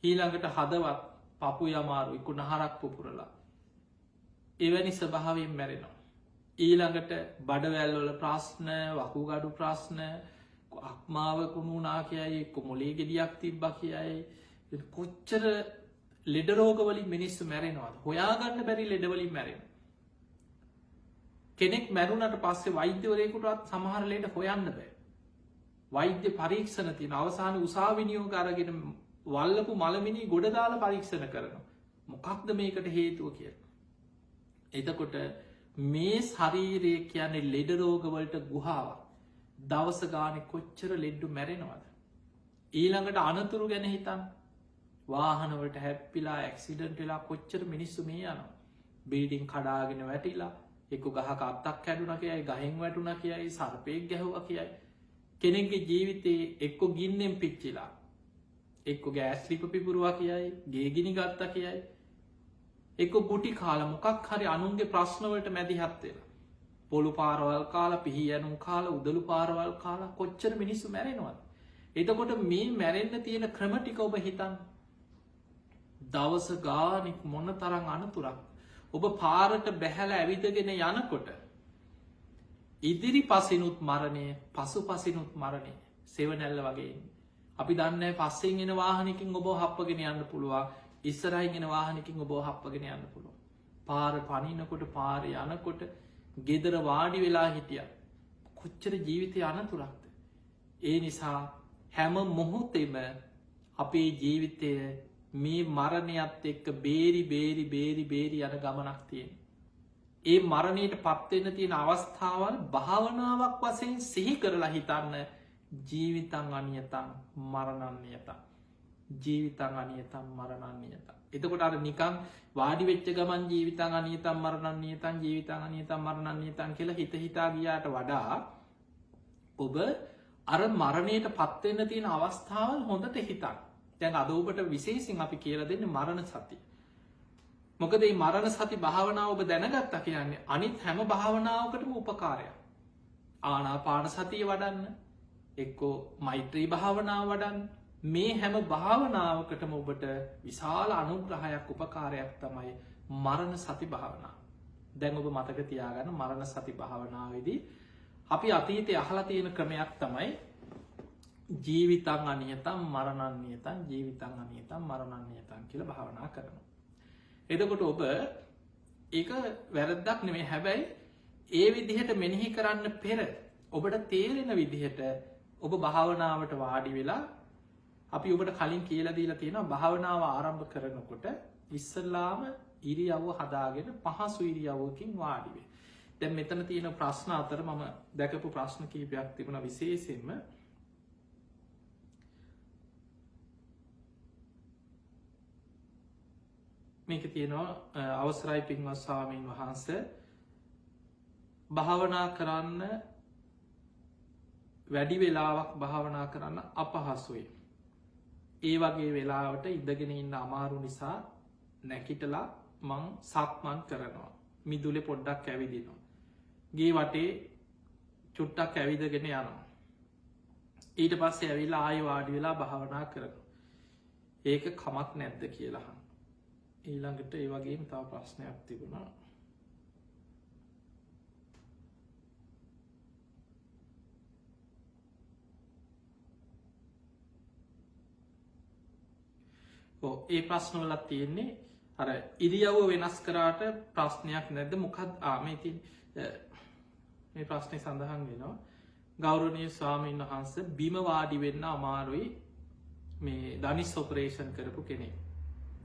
ඊළඟට හදවත් පපු යමාරු ඉකු නහරක් පුපුරලා එවැනි ස්වභාවයෙන් මැරෙනවා. ඊළඟට බඩවැල්වල ප්‍රශ්න වකුගඩු ප්‍රශ්න අක්මාව කුණුනා කියයි කොමොලේ ගෙඩියක් තිබ්බ කියයි කොච්චර ලෙඩරෝගවලින් මිනිස්සු මැරෙනවාද හොයාගන්න බැරි ලෙඩවලින් මැරෙන. කෙනෙක් මැරුණට පස්සේ වෛද්‍යවරයකුටත් සමහරලට හොයන්න බෑ. වෛද්‍ය පරීක්ෂණ තින අවසාන උසාවිනියෝ අරගෙන වල්ලපු මළමිනි ගොඩදාල පරීක්ෂණ කරනවා. මොකක්ද මේකට හේතුව කිය. එතකොට මේ ශරීරය කියන්නේ ලෙඩරෝගවලට ගුහාාවක්. දවස ගානෙ කොච්චර ලෙඩ්ඩු මැරෙනවාද. ඊළඟට අනතුරු ගැන හිතන් වාහනවට හැප්පිලා ඇක්සිඩන්ට වෙලා කොච්චර මිනිස්සු මේ යනවා. බීඩිං කඩාගෙන වැටිලා එක්ක ගහක අත්තක් හැඩුන කියයි ගහෙන් වැටුන කියයි සර්පයක් ගැහුව කියයි. කෙනෙක්ගේ ජීවිතයේ එක්කො ගින්නෙන් පිච්චිලා එක්ක ගෑස්ලිප පිපුරුවා කියයි ගේගිනි ගත්ත කියයි. එක ගුටි කාල මොකක් හරි අනුන්ගේ ප්‍රශ්නවලට මැදිහත්වෙලා. පොළු පාරවල් කාලා පිහි යනුම් කාල උදළු පාරවල් කාලා කොච්චර මිනිස්සු මැරෙනවාද. එතකොට මේ මැරෙන්න්න තියෙන ක්‍රමටික ඔබ හිතන් දවස ගානෙක් මොන්න තරං අනතුරක්. ඔබ පාරට බැහැල ඇවිදගෙන යනකොට ඉදිරි පසිනුත් මරණය පසු පසිනුත් මරණය සෙවනැල්ල වගේ. අපි දන්න පස්සෙන් එෙන වාහනකින් ඔබ හප්පගෙන යන්න පුළුවන් ඉස්සරහිගෙන වාහනකින් ඔබ හප්පගෙන යන්න පුළුව. පාර පනිනකොට පාරය යනකොට ගෙදර වාඩි වෙලා හිටිය කොච්චර ජීවිතය අනතුරක්ද. ඒ නිසා හැම මොහොතෙම අපේ ජීවිතය මේ මරණයත් එක්ක බේරි යන ගමනක් තියෙන. ඒ මරණයට පත්වෙන්න තියෙන අවස්ථාවල් භාවනාවක් වසයෙන් සිහි කරලා හිතන්න ජීවිතන් අනියතන් මරණන්නේයතන්. ජීවිතන් අනියතම් මරණන්නේයත. එතකොට අර නිකං වාඩි වෙච්ච ගමන් ජීවිතන් අනියතම් මරණන්නේයතන් ජීවිතන් අනියතම් මරණන්නේයතන් කියලා හිත හිතා ගියාට වඩා ඔබ අර මරණයට පත්වෙන්න තියෙන අවස්ථාවල් හොඳට හිතන්. දැන් අද ඔබට විශේසින් අපි කියලා දෙන්න මරණ සති. මොකද මේ මරණ සති භාවනාව ඔබ දැනගත්තා කියන්නේ අනිත් හැම භාවනාවකටම උපකාරයක්. ආනාපාන සතිය වඩන්න එක්කෝ මෛත්‍රී භාවනාව වඩන්න මේ හැම භාවනාවකටම ඔබට විශාල අනුග්‍රහයක් උපකාරයක් තමයි මරණ සති භාවනා. දැන් ඔබ මතක තියාගන්න මරණ සති භාවනාවේදී අපි අතීතය අහලා තියෙන ක්‍රමයක් තමයි ජීවිතන් අනියතම් මරණන්නේයතන් ජීවිතන් අනියතම් මරණන්නේයතන් කියලා භාවනා කරනවා. එතකොට ඔබ ඒක වැරද්දක් නෙමේ හැබැයි ඒ විදිහට මෙනෙහි කරන්න පෙර ඔබට තේරෙන විදිහට ඔබ භාවනාවට වාඩි වෙලා අපි ඔබට කලින් කියලා දීලා තියෙනවා භාවනාව ආරම්භ කරනකොට ඉස්සල්ලාම ඉරියව්ව හදාගෙන පහසු ඉරියව්වකින් වාඩි වෙයි. දැන් මෙතන තියෙන ප්‍රශ්න අතර මම දැකපු ප්‍රශ්න කිහිපයක් තිබුණා විශේෂයෙන්ම මේක තියෙනවා අවසරයි පින්වත් ස්වාමීන් වහන්සේ භාවනා කරන්න වැඩි වෙලාවක් භාවනා කරන්න අපහසුයි. ඒ වගේ වෙලාවට ඉඳගෙන ඉන්න අමාරු නිසා නැකිටලා මං සක්මන් කරනවා. මිදුලේ පොඩ්ඩක් ඇවිදිනවා. ගේ වටේ චුට්ටක් ඇවිදගෙන යනවා. ඊට පස්සේ ඇවිල්ලා ආයෙ වාඩි වෙලා භාවනා කරනවා. ඒක කමක් නැද්ද කියලා අහනවා. ඊළඟට ඒ වගේම තව ප්‍රශ්නයක් තිබුණා. ඒ ප්‍රශ්නවලත් තියෙන්නේ අර ඉරියව්ව වෙනස් කරාට ප්‍රශ්නයක් නැද්ද මොකක්ද මේ ප්‍රශ්නය සඳහන් වෙනවා ගෞරවනීය ස්වාමීන් වහන්සේ බිම වාඩි වෙන්න අමාරුයි මේ ධනිස් ඔපරේෂන් කරපු කෙනෙක්.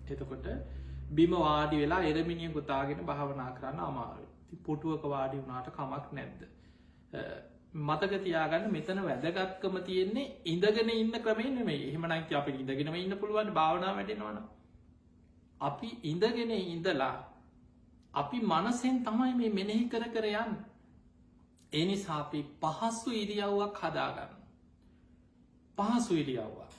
එතකොට බිම වාඩි වෙලා එරමිනිය ගොතාගෙන භාවනා කරන්න අමාරුයි. පුටුවක වාඩි වුණාට කමක් නැද්ද? මතක තියාගන්න මෙතන වැදගත්කම තියෙන්නේ ඉඳගෙන ඉන්න ක්‍රමේ නෙමෙයි. එහෙම නැත්නම් අපි ඉඳගෙනම ඉන්න පුළුවන් භාවනාව වැඩෙනවනම්. අපි ඉඳගෙන ඉඳලා අපි මනසෙන් තමයි මේ මෙනෙහි කර කර යන්නේ. ඒ නිසා අපි පහසු ඉරියව්වක් හදාගන්න. පහසු ඉරියව්වක්.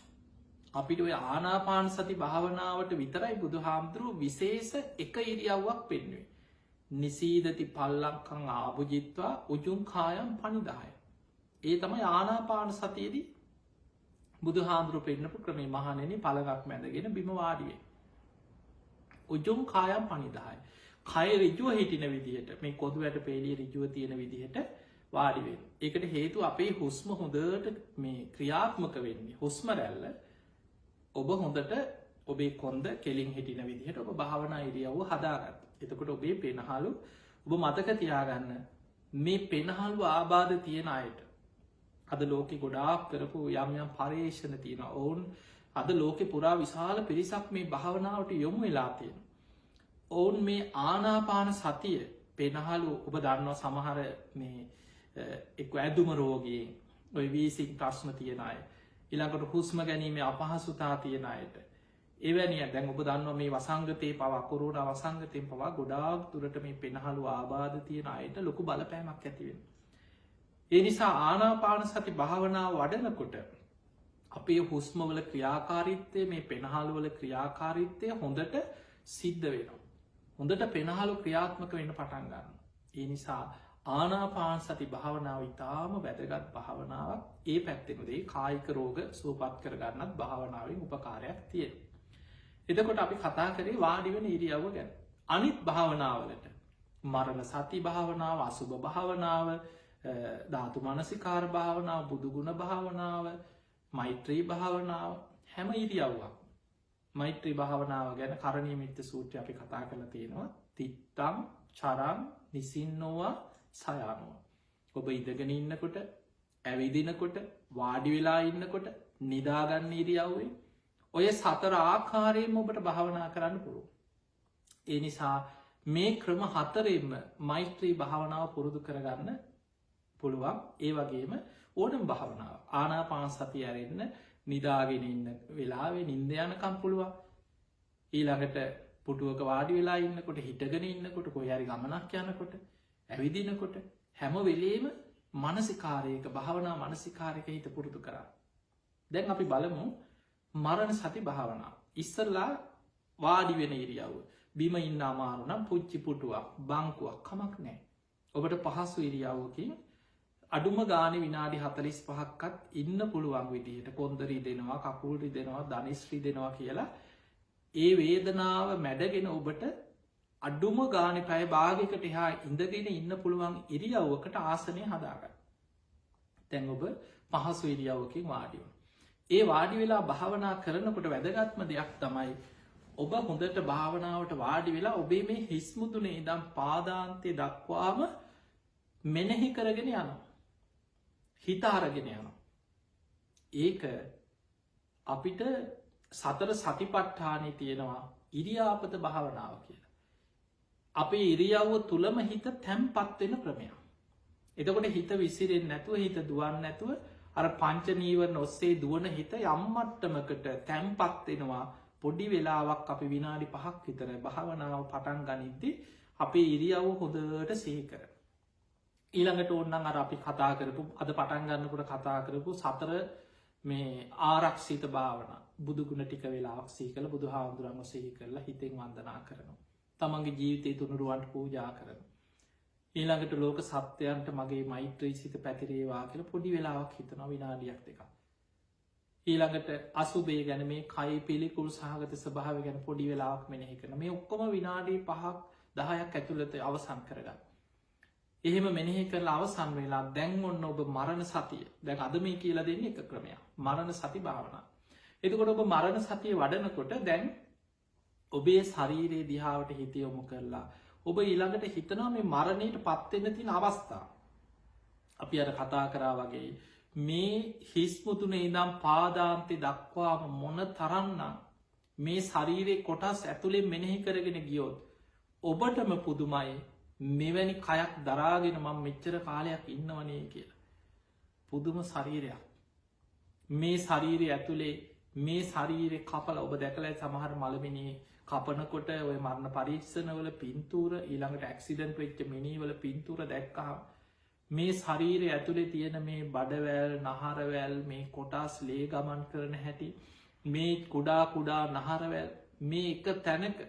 අපිට ඔය ආනාපාන සති භාවනාවට විතරයි බුදුහාමුදුරුවෝ විශේෂ එක ඉරියව්වක් පෙන්වුවේ. නිසීදති පල්ලංකං ආභුජිත්වා උජුං කායම් පනිදාය. ඒ තමයි ආනාපාන සතියේදී බුදුහාමුදුරුවෝ පෙන්නපු ක්‍රමේ. මහණෙනි පළඟක් මැදගෙන බිම වාඩි වෙන්න. උජුං කායම් පනිදාය. කය ඍජුව හිටින විදිහට මේ කොදු වැට පෙළිය ඍජුව තියෙන විදිහට වාඩි වෙන්න. ඒකට හේතුව අපේ හුස්ම හොඳට මේ ක්‍රියාත්මක වෙන්නේ. හුස්ම රැල්ල ඔබ හොඳට ඔබේ කොන්ද කෙලින් හිටින විදිහට ඔබ භාවනා ඉරියව්ව හදාගන්න. එතකොට ඔබේ පෙනහලු ඔබ මතක තියාගන්න මේ පෙනහලු ආබාධ තියෙන අයට අද ලෝකෙ ගොඩාක් කරපු යම් යම් පර්යේෂණ තියෙන ඔවුන් අද ලෝකෙ පුරා විශාල පිරිසක් මේ භාවනාවට යොමු වෙලා තියෙන. ඔවුන් මේ ආනාපාන සතිය පෙනහලු ඔබ දන්නවා සමහර මේ එක් ඇදුම රෝගයෙන් ඔය වීසික් ප්‍රශ්න තියෙන අය ඊළඟට හුස්ම ගැනීමේ අපහසුතා තියෙන අයට එවැනිය දැන් ඔබ දන්නවා මේ වසංගතයේ පවා කොරෝනා වසංගතයෙන් පවා ගොඩාක් දුරට මේ පෙනහලු ආබාධ තියෙන අයට ලොකු බලපෑමක් ඇති වෙනවා. ඒ නිසා ආනාපාන සති භාවනාව වඩනකොට අපේ හුස්මවල ක්‍රියාකාරීත්වය මේ පෙනහළු වල ක්‍රියාකාරීත්වය හොඳට සිද්ධ වෙනවා. හොඳට පෙනහළු ක්‍රියාත්මක වෙන්න පටන් ගන්නවා. ඒ නිසා ආනාපාන සති භාවනාව ඉතාම වැදගත් භාවනාවක්. ඒ පැත්තෙනුදේ කායික රෝග සුවපත් කරගන්නත් භාවනාවෙන් උපකාරයක් තියෙනවා. එතකොට අපි කතා කරේ වාඩි වෙන ඉරියව්ව ගැන. අනිත් භාවනාවලට මරණ සති භාවනාව, අසුභ භාවනාව, ධාතු මනසිකාර භාවනාව, බුදුගුණ භාවනාව, මෛත්‍රී භාවනාව හැම ඉරියව්වක්. මෛත්‍රී භාවනාව ගැන කරණීයමිත්ත සූත්‍රය අපි කතා කරලා තියෙනවා. තිත්තං චරං නිසින්නෝවා සයානුව. ඔබ ඉඳගෙන ඉන්නකොට, ඇවිදිනකොට, වාඩි වෙලා ඉන්නකොට, නිදාගන්න ඉරියව්වේ ඔය සතර ආකාරයෙන්ම ඔබට භාවනා කරන්න පුළුවන්. ඒ නිසා මේ ක්‍රම හතරෙන්ම මෛත්‍රී භාවනාව පුරුදු කරගන්න පුළුවන්. ඒ වගේම ඕනම භාවනාව ආනාපාන සතිය ඇරෙන්න නිදාගෙන ඉන්න වෙලාවේ නිින්ද යනකම් පුළුවන්. ඊළඟට පුටුවක වාඩි වෙලා ඉන්නකොට, හිටගෙන ඉන්නකොට, කොහේ හරි ගමනක් යනකොට, ඇවිදිනකොට හැම වෙලේම මානසිකාරයක භාවනා මානසිකාරයක හිත පුරුදු කරා. දැන් අපි බලමු මරණ සති භාවනාව. ඉස්සරලා වාඩි වෙන ඉරියව්ව. බිම ඉන්න අමාරු නම් පුංචි පුටුවක්, බංකුවක් කමක් නැහැ. ඔබට පහසු ඉරියව්වකින් අඩුම ගානේ විනාඩි 45ක්වත් ඉන්න පුළුවන් විදිහට කොන්ද රිදෙනවා, කකුල් රිදෙනවා, ධනිස් රිදෙනවා කියලා ඒ වේදනාව මැඩගෙන ඔබට අඩුම ගානේ පැය භාගයකට එහා ඉඳගෙන ඉන්න පුළුවන් ඉරියව්වකට ආසනය හදාගන්න. දැන් ඔබ පහසු ඉරියව්වකින් වාඩි වෙනවා. ඒ වාඩි වෙලා භාවනා කරනකොට වැදගත්ම දෙයක් තමයි ඔබ හොඳට භාවනාවට වාඩි වෙලා ඔබේ මේ හිස් මුදුනේ ඉඳන් පාදාන්තය දක්වාම මෙනෙහි කරගෙන යනවා. හිත අරගෙන යනවා. ඒක අපිට සතර සතිපට්ඨානෙ තියෙනවා ඉරියාපත භාවනාව කියලා. අපේ ඉරියව්ව තුලම හිත තැම්පත් වෙන ක්‍රමයක්. එතකොට හිත විසිරෙන්නේ නැතුව, හිත දුවන්නේ නැතුව අර පංච නීවරණ ඔස්සේ දුවන හිත යම් මට්ටමකට තැම්පත් වෙනවා. පොඩි වෙලාවක් අපි විනාඩි 5ක් විතර භාවනාව පටන් ගනිද්දී අපේ ඉරියව්ව හොඳට සිහි කරගන්න. ඊළඟට ඕනනම් අර අපි කතා කරපු අද පටන් ගන්නකොට කතා කරපු සතර මේ ආරක්ෂිත භාවනා බුදුගුණ ටික වෙලාවක් සිහි කරලා බුදුහාමුදුරන්ව සිහි කරලා හිතෙන් වන්දනා කරනවා. තමන්ගේ ජීවිතේ තුනුරුවන්ට පූජා කරනවා. ඊළඟට ලෝක සත්‍යයන්ට මගේ මෛත්‍රී සිත පැතිරේවා කියලා පොඩි වෙලාවක් හිතනවා විනාඩියක් දෙකක්. ඊළඟට අසුබේ ගැන මේ කය පිළිකුල් සහගත ස්වභාවය ගැන පොඩි වෙලාවක් මෙනෙහි කරනවා. මේ ඔක්කොම විනාඩි 5ක් 10ක් ඇතුළත අවසන් කරගන්න. එහෙම මෙනෙහි කරලා අවසන් වෙලා දැන් ඔන්න ඔබ මරණ සතිය. දැන් අද මේ කියලා දෙන්නේ එක ක්‍රමයක්. මරණ සති භාවනාව. එතකොට ඔබ මරණ සතිය වඩනකොට දැන් ඔබේ ශරීරයේ දිහාවට හිත යොමු කරලා ඔබ ඊළඟට හිතනවා මේ මරණයට පත් වෙන්න තියෙන අවස්ථාව. අපි අර කතා කරා වගේ මේ හිස්මුතුනේ ඉදම් පාදාන්තය දක්වාම මොන තරන්න මේ ශරීරයේ කොටස් ඇතුළේ මෙනෙහි කරගෙන ගියොත් ඔබටම පුදුමයි මෙවැනි කයක් දරාගෙන මං මෙච්චර කාලයක් ඉන්නවනේ කියලා. පුදුම ශරීරයක්. මේ ශරීරය ඇතුළේ මේ ශරීරය කපල ඔබ දැකලයි සමහර මළමිනී කපනකොට ඔය මරණ පරීක්ෂණවල පින්තූර ඊළඟට ඇක්සිඩන්ට් වෙච්ච මිනීවල පින්තූර දැක්කහම මේ ශරීරය ඇතුළේ තියෙන මේ බඩවැල් නහරවැල් මේ කොටස් ලේ ගමන් කරන හැටි මේ කුඩා නහරවැල් මේ එක තැනක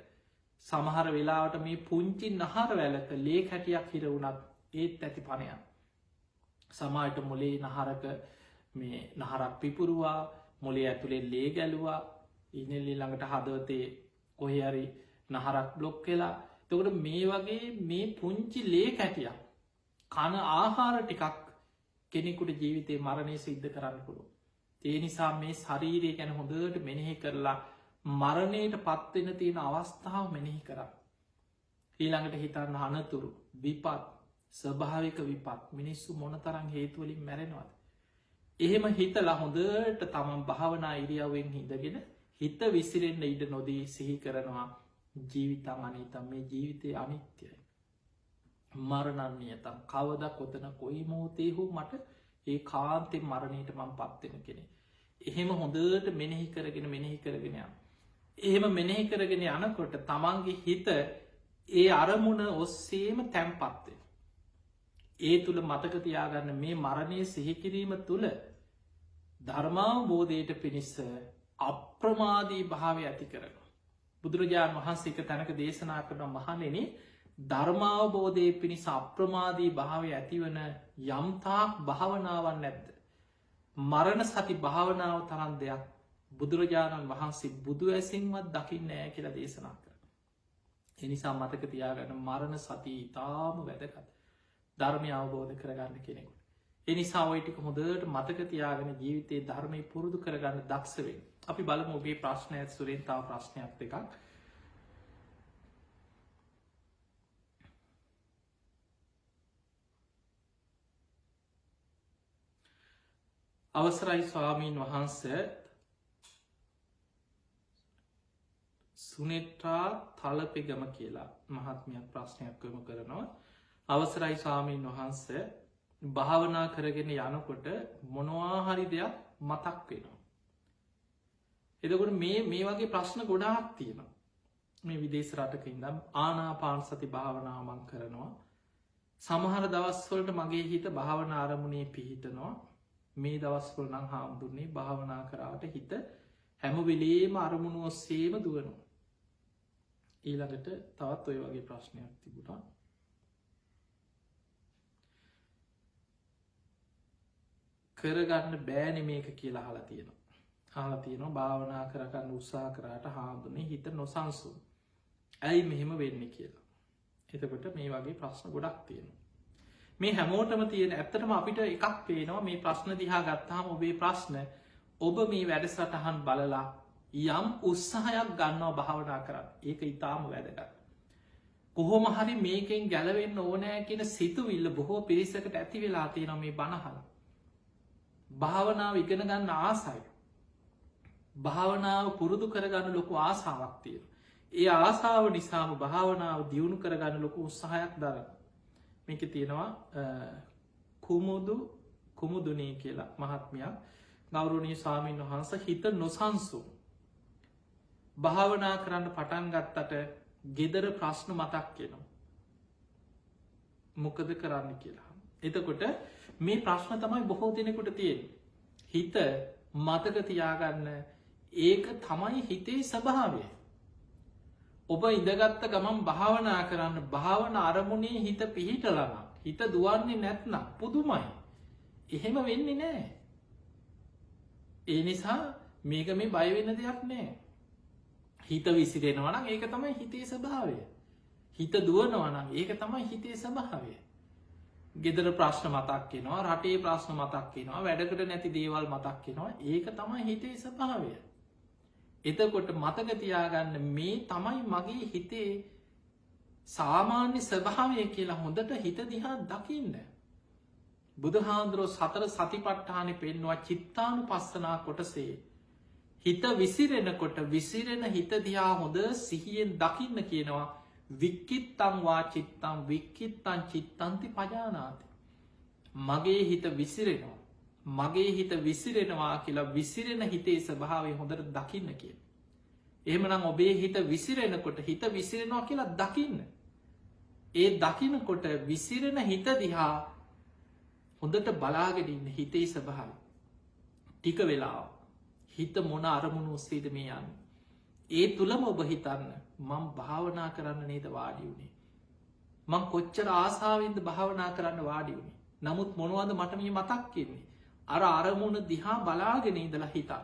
සමහර වෙලාවට මේ පුංචි නහරවැලක ලේ හැටියක් හිර වුණත් ඒත් ඇති පණයන්. සමායට මොලේ නහරක මේ නහරක් පිපුරුවා මොලේ ඇතුළේ ලේ ගැලුවා ඉනෙල්ලි ළඟට හදවතේ කොහරි නහරක් බ්ලොක් වෙලා තකට මේ වගේ මේ පුංචි ලේ කැටියක් කන ආහාර ටිකක් කෙනෙකුට ජීවිතය මරණය සිද්ධ කරන්න පුළුව. ඒ නිසා මේ ශරීරය ගැන හොඳට මෙනෙහි කරලා මරණයට පත්වෙන තියෙන අවස්ථාව මෙනෙහි කරා. ඊළඟට හිතන්න අනතුරු විපත් ස්වභාවික විපත් මිනිස්සු මොන තරන් හේතුවලින් මැරෙනවාද. එහෙම හිතලා හොඳට තමන් භාවනා ඉරියාවෙන් හිදගෙන හිත විසිරෙන්න්න ඉඩ නොදී සිහි කරනවා ජීවිතන් අනිතම් මේ ජීවිතය අනිත්‍යයි. මරණන්නේතම් කවද කොතන කොයි මෝතේ හෝ මට ඒ කාන්තෙන් මරණයට මං පත්වෙන කෙනෙ. එහෙම හොඳට මෙනෙහි කරගෙන එහෙම මෙනෙහි කරගෙන යනකොට තමන්ගේ හිත ඒ අරමුණ ඔස්සේම තැම්පත්වෙන. ඒ තුළ මතකතියාගන්න මේ මරණය සිහිකිරීම තුළ ධර්මාවබෝධයට පිණිස්ස අප්‍රමාදී භාවය ඇති කරන. බුදුරජාණන් වහන්සේක තැනක දේශනා කරන මහනෙන ධර්මාවබෝධය පිණිස අප්‍රමාදී භාවය ඇතිවන යම්තාක් භාවනාවන් නැද්ද. මරණ සති භාවනාව තරන් දෙයක් බුදුරජාණන් වහන්සේ බුදු ඇසින්වත් දකින්න ෑ කියලා දේශනා කර. එනිසා මතක තියාගන්න මරණ සති ඉතාම වැදගත් ධර්මය අවබෝධ කරගන්න කෙනෙකුට. එනිසා ඔයිටික හොඳට මතක තියාගෙන ජීවිතයේ ධර්මය පුරුදු කරගන්න දක්ෂවෙන්. අපි බලමු ඔබේ ප්‍රශ්නය සුරෙන් තාව ප්‍රශ්නයක් දෙකක්. අවසරයි ස්වාමීන් වහන්ස සුනෙට්ටා තලපෙගම කියලා මහත්මයක් ප්‍රශ්නයක්කම කරනවා. අවසරයි ස්වාමීන් වහන්ස භාවනා කරගෙන යනකොට මොනවාහරි දෙයක් මතක් වෙනවා. එදකොට මේ වගේ ප්‍රශ්න ගොඩාක් තියෙනවා. මේ විදේශ රටක ඉඳම් ආනාපාන සති භාවනාමං කරනවා. සමහර දවස්වලට මගේ හිත භාවන අරමුණේ පිහිටනවා. මේ දවස්වල නං හාමුදුරන්නේ භාවනා කරාට හිත හැම වෙලේම අරමුණු ඔස්සේම දුවනවා. ඊළඟට තවත් ඔය වගේ ප්‍රශ්නයක් තිබුණා. කරගන්න බෑනෙ මේක කියලා හලා තියෙනවා. හලා තියෙනවා භාවනා කරගන්න උත්සා කරාට හාමුදුරනේ හිත නොසන්සු. ඇයි මෙහෙම වෙන්න කියලා. එතකොට මේ වගේ ප්‍රශ්න ගොඩක් තියෙනවා. මේ හැමෝටම තියෙන ඇත්තටම අපිට එකක් පේනවා මේ ප්‍රශ්න දිහා ගත්තාම ඔබේ ප්‍රශ්න ඔබ මේ වැඩසටහන් බලලා යම් උත්සාහයක් ගන්නවා භාවනා කරන්න. ඒක ඉතාම වැදගත්. කොහොම හරි මේකෙන් ගැලවෙන්න ඕනෑ කියෙන සිතුවිල්ල බොහෝ පිරිසකට ඇති වෙලා තියෙන මේ බණහල. භාවනාව ඉගෙන ගන්න ආසයි. භාවනාව පුරුදු කරගන්න ලොකු ආසාවක් තියෙන. ඒ ආසාව නිසාම භාවනාව දියුණු කරගන්න ලොකු උත්සාහයක් දරන. මේක තියෙනවා කුමුදුනී කියලා මහත්මයක් ගෞරුණී ස්වාමීන් වහන්ස හිත නොසන්සු. භාවනා කරන්න පටන් ගත්තට ගෙදර ප්‍රශ්න මතක් කෙනවා. මොකද කරන්න කියලා. එතකොට මේ ප්‍රශ්න තමයි බොහෝ දෙනෙකුට තියෙන. හිත මතක තියාගන්න ඒක තමයි හිතේ ස්වභාවය. ඔබ ඉඳගත්ත ගමන් භාවනා කරන්න භාවන අරමුණේ හිත පිහිටලන හිත දුවන්නේ නැත්නම් පුදුමයි. එහෙම වෙන්නේ නෑ. ඒ නිසා මේක මේ බයවෙන්න දෙයක් නෑ. හිත විසිරෙනවනම් ඒක තමයි හිතේ ස්වභාවය. හිත දුවනවනම් ඒක තමයි හිතේ ස්වභාවය. ගෙදර ප්‍රශ්න මතක් කෙනවා රටේ ප්‍රශ්න මතක් කෙනවා වැඩකට නැති දේවල් මතක් කෙනවා ඒක තමයි හිතේ ස්වභාවය. එතකොට මතක තියාගන්න මේ තමයි මගේ හිතේ සාමාන්‍ය ස්වභාවය කියලා හොඳට හිත දිහා දකින්න. බුදුහාඳුරෝ සතර සතිපට්ඨානෙ පෙන්නවා චිත්තානුපස්සනා කොටසේ හිත විසිරෙනකොට විසිරෙන හිත දිහා හොඳ සිහියෙන් දකින්න කියනවා වික්කිත්තං වා චිත්තං වික්කිත්තං චිත්තන්ති පජානාති. මගේ හිත විසිරෙනවා. මගේ හිත විසිරෙනවා කියලා විසිරෙන හිතේ ස්වභාවය හොඳට දකින්න කිය. එහෙමනම් ඔබේ හිත විසිරෙනකොට හිත විසිරෙනවා කියලා දකින්න. ඒ දකිනකොට විසිරෙන හිත දිහා හොඳට බලාගෙනන්න හිතේ ස්වභාවය. ටික වෙලා හිත මොන අරමුණු ඔස්සේද මේ යන්න. ඒ තුළම ඔබ හිතන්න මං භාවනා කරන්න නේද වාඩි වුණේ. මං කොච්චර ආසාාවෙන්ද භාවනා කරන්න වාඩි වුණේ. නමුත් මොනවද මට මේ මතක් කියන්නේ. අර අරමුණ දිහා බලාගෙන ඉඳලා හිතා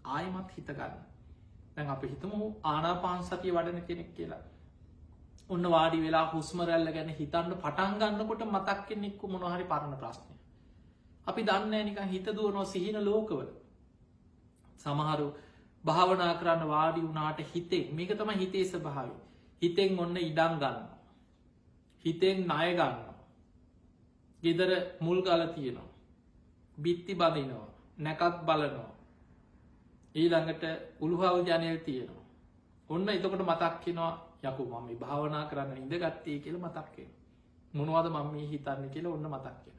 ආයමත් හිතගන්න. දැන් අප හිතම ආනාපාන සතිය වඩන කෙනෙක් කියලා. ඔන්න වාඩි වෙලා හුස්මරැල්ල ගැන හිතන්න පටන් ගන්නකොට මතක්කෙන්නෙක්කු මොනහරි පරණ ප්‍රශ්නය. අපි දන්න නිකන් හිත දුවනෝ සිහින ලෝකවල. සමහරු භාවනා කරන්න වාඩි වුණාට හිතෙක් මේක තම හිතේ ස්වභාවය. හිතෙන් ඔන්න ඉඩම් ගන්න. හිතෙන් ණය ගන්න. ගෙදර මුල් ගල තියෙනවා. බිත්ති බඳිනවා. නැකත් බලනවා. ඊළඟට උළුහවල් ජනයල් තියෙනවා. ඔන්න එතකොට මතක්කෙනවා යකු මම භාවනා කරන්න ඉඳගත්තේ කියල මතක්කෙන. මොනවද මම මේ හිතන්න කියලා ඔන්න මතක්කෙන.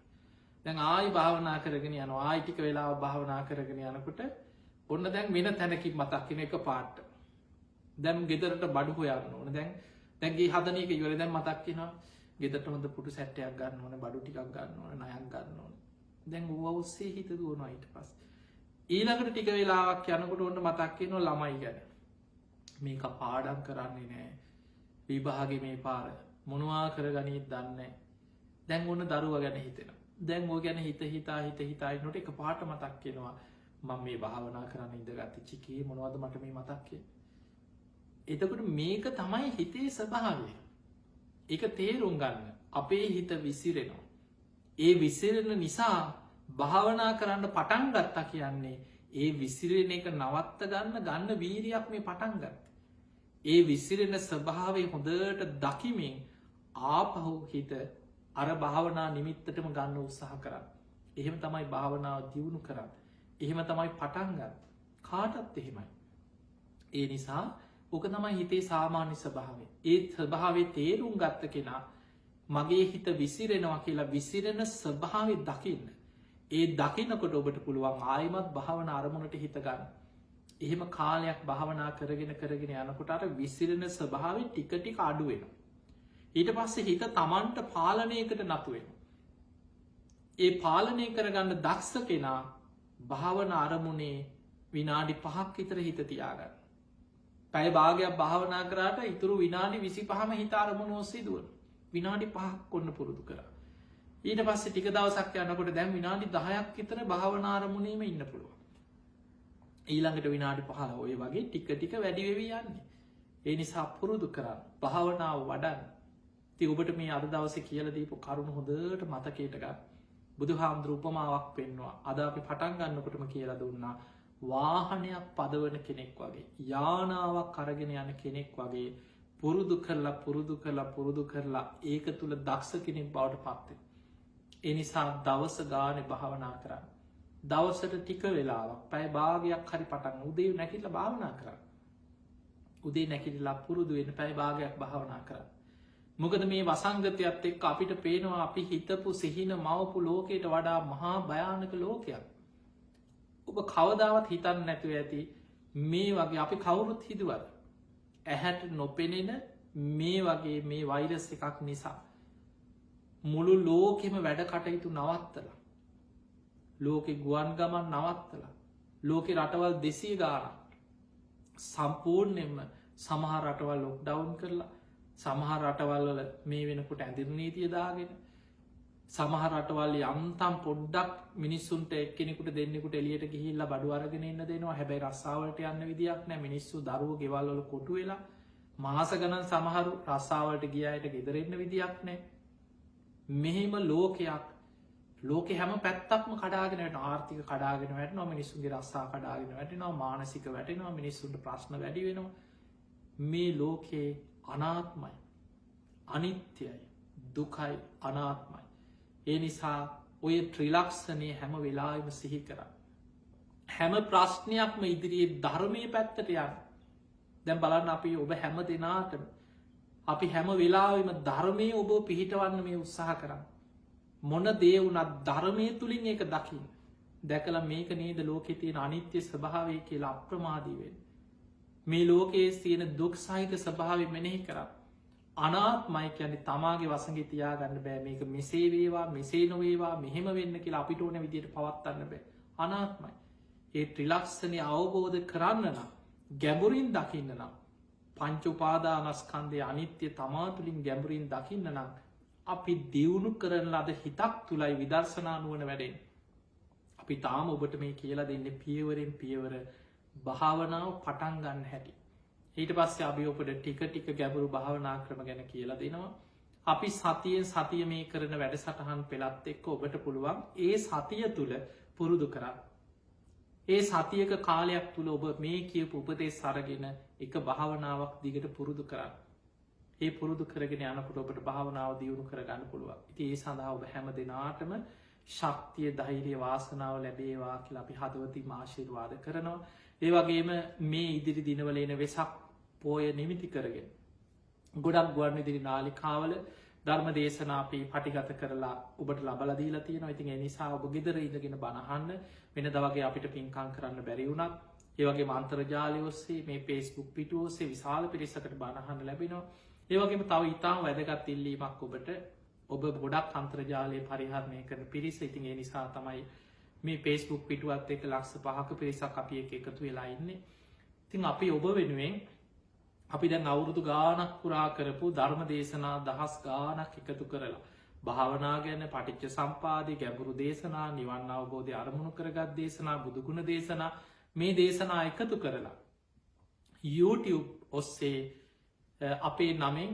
දැන් ආයි භාවනා කරගෙන යන ආයිටික වෙලා භාවනා කරගෙන යනකොට ඔන්න දැන් වෙන තැනකින් මතක්කෙන එක පාට්ට. දැම් ගෙදරට බඩු හොයන්න ඕන දැන්ගේ හදනක යොල දැන් මතක්කෙනවා ගෙදට හොඳ පුටු සැට්ටයක් ගන්න ඕන බඩු ටිකක් ගන්න ඕන නයක් ගන්න ඕන. දැන් ඔස්සේ හිත දුවනවා ඊට පස්. ඊළඟට ටික වෙලාවක් යනකොට ඔන්න මතක්කෙනවා ළමයි ගැන. මේක පාඩම් කරන්නේ නෑ. විභාගේ මේ පාර මොනවා කරගනීත් දන්න. දැන් ඔන්න දරුව ගැන හිතෙන. දැන් ඕ ගැන හිත හිතායි නොට එක පාට මතක්කෙනවා මං මේ භාවනා කරන්න ඉඳගත්ත චිකේ මොනවද මට මේ මතක්කේ. එතකට මේක තමයි හිතේ ස්වභාවය. එක තේරුම් ගන්න අපේ හිත විසිරෙනවා. ඒ විසිරෙන නිසා භාවනා කරන්න පටන් ගත්තා කියන්නේ ඒ විසිරෙන එක නවත්ත ගන්න වීරියක් මේ පටන් ගත්ත. ඒ විසිරෙන ස්වභාවය හොඳට දකිමින් ආපහු හිත අර භාවනා නිමිත්තටම ගන්න උත්සාහ කරන්න. එහෙම තමයි භාවනාව දියුණු කරන්න. එහෙම තමයි පටන්ගන්න. කාටත් එහෙමයි. ඒ නිසා ඕක තමයි හිතේ සාමාන්‍ය ස්වභාවය. ඒත් ස්වභාවේ තේරුම් ගත්ත කෙනා මගේ හිත විසිරෙනවා කියලා විසිරෙන ස්වභාවය දකින්න. ඒ දකිනකොට ඔබට පුළුවන් ආයමත් භාවන අරමුණට හිතගන්න. එහෙම කාලයක් භාවනා කරගෙන යනකොට අර විසිරෙන ස්වභාවය ටිකටික අඩුවෙන. ඊට පස්සේ හිත තමන්ට පාලනයකට නතුවෙන. ඒ පාලනය කරගන්න දක්ෂ කෙනා භාවන අරමුණේ විනාඩි 5ක් විතර හිත තියාගන්න. පැය භාගයක් භාවනා කරාට ඉතුරු විනාඩි 25ම හිත අරමුණ ඔස්සේ දුවන. විනාඩි 5ක් කොන්න පුරුදු කරා. ඊට පස්සේ ටික දවසක් යනකොට දැන් විනාඩි 10ක් විතර භාවනා අරමුණේම ඉන්න පුළුවන්. ඊළඟට විනාඩි 15 ඔය වගේ ටික වැඩි වෙවි යන්නේ. ඒ නිසා පුරුදු කරන්න. භාවනාව වඩන්න. ඉතින් ඔබට මේ අද දවසේ කියලා දීපු කරුණු හොඳට මතකයට ගන්න. බුදුහාමුදුරු උපමාවක් පෙන්නවා. අද අපි පටන් ගන්නකොටම කියලා දුන්නා. වාහනයක් පදවන කෙනෙක් වගේ යානාවක් අරගෙන යන කෙනෙක් වගේ පුරුදු කරලා ඒක තුළ දක්ෂ කෙනෙක් බවට පත්වෙන. එනිසා දවස ගානෙ භාවනා කරන්න. දවසට ටික වෙලාවක් පැය භාගයක් හරි පටන් උදේ නැකිල්ල භාවනා කරන්න. උදේ නැකිල්ලා පුරුදු වෙන පැය භාගයක් භාවනා කරන්න. මොකද මේ වසංගතයත් එක්ක අපිට පේනවා අපි හිතපු සිහින මවපු ලෝකයට වඩා මහා භයානක ලෝකයක්. ඔබ කවදාවත් හිතන්න නැතුව ඇති මේ වගේ අපි කවුරුත් හිදුවද. ඇහැට නොපෙනෙන මේ වගේ මේ වෛරස් එකක් නිසා. මුළු ලෝකෙම වැඩ කටයුතු නවත්තලා. ලෝකෙ ගුවන් ගමන් නවත්තලා. ලෝකෙ රටවල් 200 ගානක් සම්පූර්ණයෙන්ම සමහර රටවල් ලොක්ඩවුන් කරලා සමහර රටවල්වල මේ වෙනකොට ඇඳිරු නීතිය දාගෙන සමහර රටවල් යම්තම් පොඩ්ඩක් මිනිස්සුන්ට එක්කෙනෙකුට දෙන්නෙකුට එලියට ගිහිල්ලා බඩු අරගෙන ඉන්න දෙනවා. හැබැයි රස්සාවලට යන්න විදියක් නැහැ. මිනිස්සු දරුවෝ ගෙවල් වල කොටු වෙලා මාස ගණන් සමහරු රස්සාවලට ගිය අයට ගෙදර එන්න විදියක් නැහැ. මෙහෙම ලෝකයක් ලෝකෙ හැම පැත්තක්ම කඩාගෙන වැටෙනවා. ආර්ථික කඩාගෙන වැටෙනවා. මිනිස්සුන්ගේ රස්සා කඩාගෙන වැටෙනවා. මානසික වැටෙනවා. මිනිස්සුන්ට ප්‍රශ්න වැඩි වෙනවා. මේ ලෝකේ අනාත්මයි. අනිත්‍යයි. දුකයි. අනාත්මයි. ඒ නිසා ඔය ත්‍රිලක්ෂණය හැම වෙලාම සිහි කරන්න. හැම ප්‍රශ්නයක්ම ඉදිරියේ ධර්මය පැත්තට යන්න. දැන් බලන්න අපි ඔබ හැම දෙනාටම අපි හැම වෙලාවෙම ධර්මය ඔබ පිහිටවන්න මේ උත්සාහ කරන්න. මොන දේ වුණත් ධර්මය තුළින් ඒක දකින්න. දැකලා මේක නේද ලෝකෙ තියෙන අනිත්‍ය ස්වභාවය කියලා අප්‍රමාදී වෙන්න. මේ ලෝකයේ තියෙන දුක් සහිත ස්වභාවය මෙනෙහි කරන්න. අනාත්මයි කියන්නේ තමාගේ වසඟේ තියාගන්න බෑ. මේක මෙසේ වේවා මෙසේ නොවේවා මෙහෙම වෙන්න කියලා අපිට ඕන විදිහට පවත්වන්න බෑ. අනාත්මයි. ඒ ත්‍රිලක්ෂණය අවබෝධ කරන්න නම් ගැඹුරින් දකින්න නම් පංච උපාදානස්කන්ධයේ අනිත්‍ය තමා තුළින් ගැඹුරින් දකින්න නම් අපි දියුණු කරන ලද හිතක් තුලයි විදර්ශනා නුවණ වැඩෙන්නේ. අපි තාම ඔබට මේ කියලා දෙන්නේ පියවරෙන් පියවර භාවනාව පටන් ගන්න හැටි. ඊට පස්සේ අපි ඔබට ටික ටික ගැඹුරු භාවනා ක්‍රම ගැන කියලා දෙනවා. අපි සතියෙන් සතිය මේ කරන වැඩසටහන් පෙළත් එක්ක ඔබට පුළුවන් ඒ සතිය තුල පුරුදු කරන්න. ඒ සතියක කාලයක් තුල ඔබ මේ කියපු උපදේශ අරගෙන එක භාවනාවක් දිගට පුරුදු කරන්න. ඒ පුරුදු කරගෙන යනකොට ඔබට භාවනාව දියුණු කරගන්න පුළුවන්. ඉතින් ඒ සඳහා ඔබ හැම දිනාටම ශක්තිය, ධෛර්යය, වාසනාව ලැබේවා කියලා අපි හදවතින්ම ආශිර්වාද කරනවා. ඒ වගේම මේ ඉදිරි දිනවල එන වෙසක් පෝය නිමිති කරගෙන ගොඩක් ගුවන්විදුලි නාලිකාවල ධර්ම දේශනා අපි පටිගත කරලා ඔබට ලබලා දීලා තියෙනවා. ඉතින් ඒ නිසා ඔබ ගෙදර ඉඳගෙන බණ අහන්න වෙනද වගේ අපිට පින්කම් කරන්න බැරි වුණත් ඒ වගේම අන්තර්ජාලය ඔස්සේ මේ Facebook පිටුව ඔස්සේ විශාල පිරිසකට බණ අහන්න ලැබෙනවා. ඒ වගේම තව ඉතාම වැදගත් ඉල්ලීමක් ඔබට ඔබ ගොඩක් අන්තර්ජාලය පරිහරණය කරන පිරිස. ඉතින් ඒ නිසා තමයි මේ Facebook පිටුවත් එක්ක ලක්ෂ 5ක පිරිසක් අපි එක එකතු වෙලා ඉන්නේ. ඉතින් අපි ඔබ වෙනුවෙන් අපි දැන් අවුරුදු ගානක් පුරා කරපු ධර්ම දේශනා දහස් ගානක් එකතු කරලා භාවනා ගැන, පටිච්ච සම්පදාය, ගැඹුරු දේශනා, නිවන් අවබෝධය අරමුණු කරගත් දේශනා, බුදුගුණ දේශනා මේ දේශනා එකතු කරලා YouTube ඔස්සේ අපේ නමින්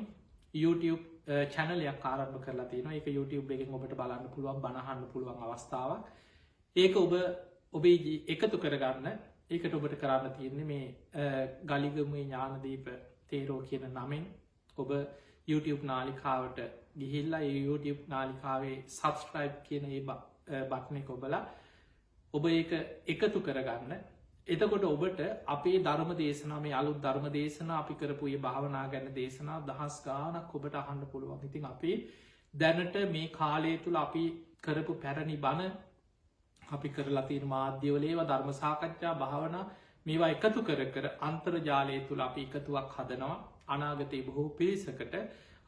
YouTube චැනලයක් ආරම්භ කරලා තියෙනවා. ඒක YouTube එකෙන් ඔබට බලන්න පුළුවන්, බණ අහන්න පුළුවන් අවස්ථාවක්. ඒක ඔබේ එකතු කරගන්න. ඒකට ඔබට කරන්න තියෙන්නේ මේ ගලිගමුවේ ඥානදීප තේරෝ කියන නමින් ඔබ YouTube නාලිකාවට ගිහිල්ලා ඒ YouTube නාලිකාවේ subscribe කියන ඒ බටන් එක ඔබලා ඔබ ඒක එකතු කරගන්න. එතකොට ඔබට අපේ ධර්ම දේශනා, මේ අලුත් ධර්ම දේශනා අපි කරපු මේ භාවනා ගැන දේශනා දහස් ගාණක් ඔබට අහන්න පුළුවන්. ඉතින් අපි දැනට මේ කාලය තුල අපි කරපු පැරණි බණ, අපි කරලා තියෙන මාධ්‍යවල ඒවා ධර්ම සාකච්ඡා, භාවනා මේවා එකතු කර කර අන්තර්ජාලය තුල අපි එකතුවක් හදනවා. අනාගතයේ බොහෝ පිරිසකට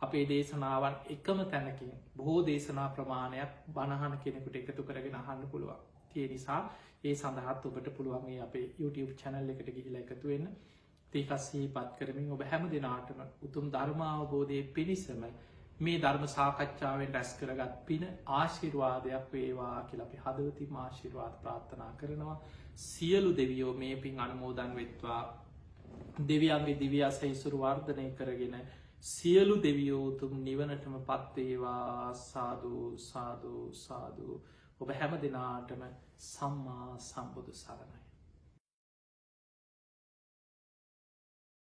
අපේ දේශනාවන් එකම තැනකින් බොහෝ දේශනා ප්‍රමාණයක් බණහන කෙනෙකුට එකතු කරගෙන අහන්න පුළුවන්. ඒ නිසා ඒ සඳහාත් ඔබට පුළුවන් මේ අපේ YouTube channel එකට ගිහිලා එකතු වෙන්න. ඒක සිහිපත් කරමින් ඔබ හැම දිනාටම උතුම් ධර්ම අවබෝධයේ පිණිසම මේ ධර්ම සාකච්ඡාවෙන් රැස් කරගත් පින ආශිර්වාදයක් වේවා කියලා අපි හදවතින්ම ආශිර්වාද ප්‍රාර්ථනා කරනවා. සියලු දෙවියෝ මේ පින් අනුමෝදන් වෙත්වා. දෙවියන්ගේ දිව්‍ය ආශිර්වාද වර්ධනය කරගෙන සියලු දෙවියෝ උතුම් නිවනටම පත් වේවා. සාදු සාදු සාදු. ඔබ හැම දිනාටම සම්මා සම්බුදු සරණයි.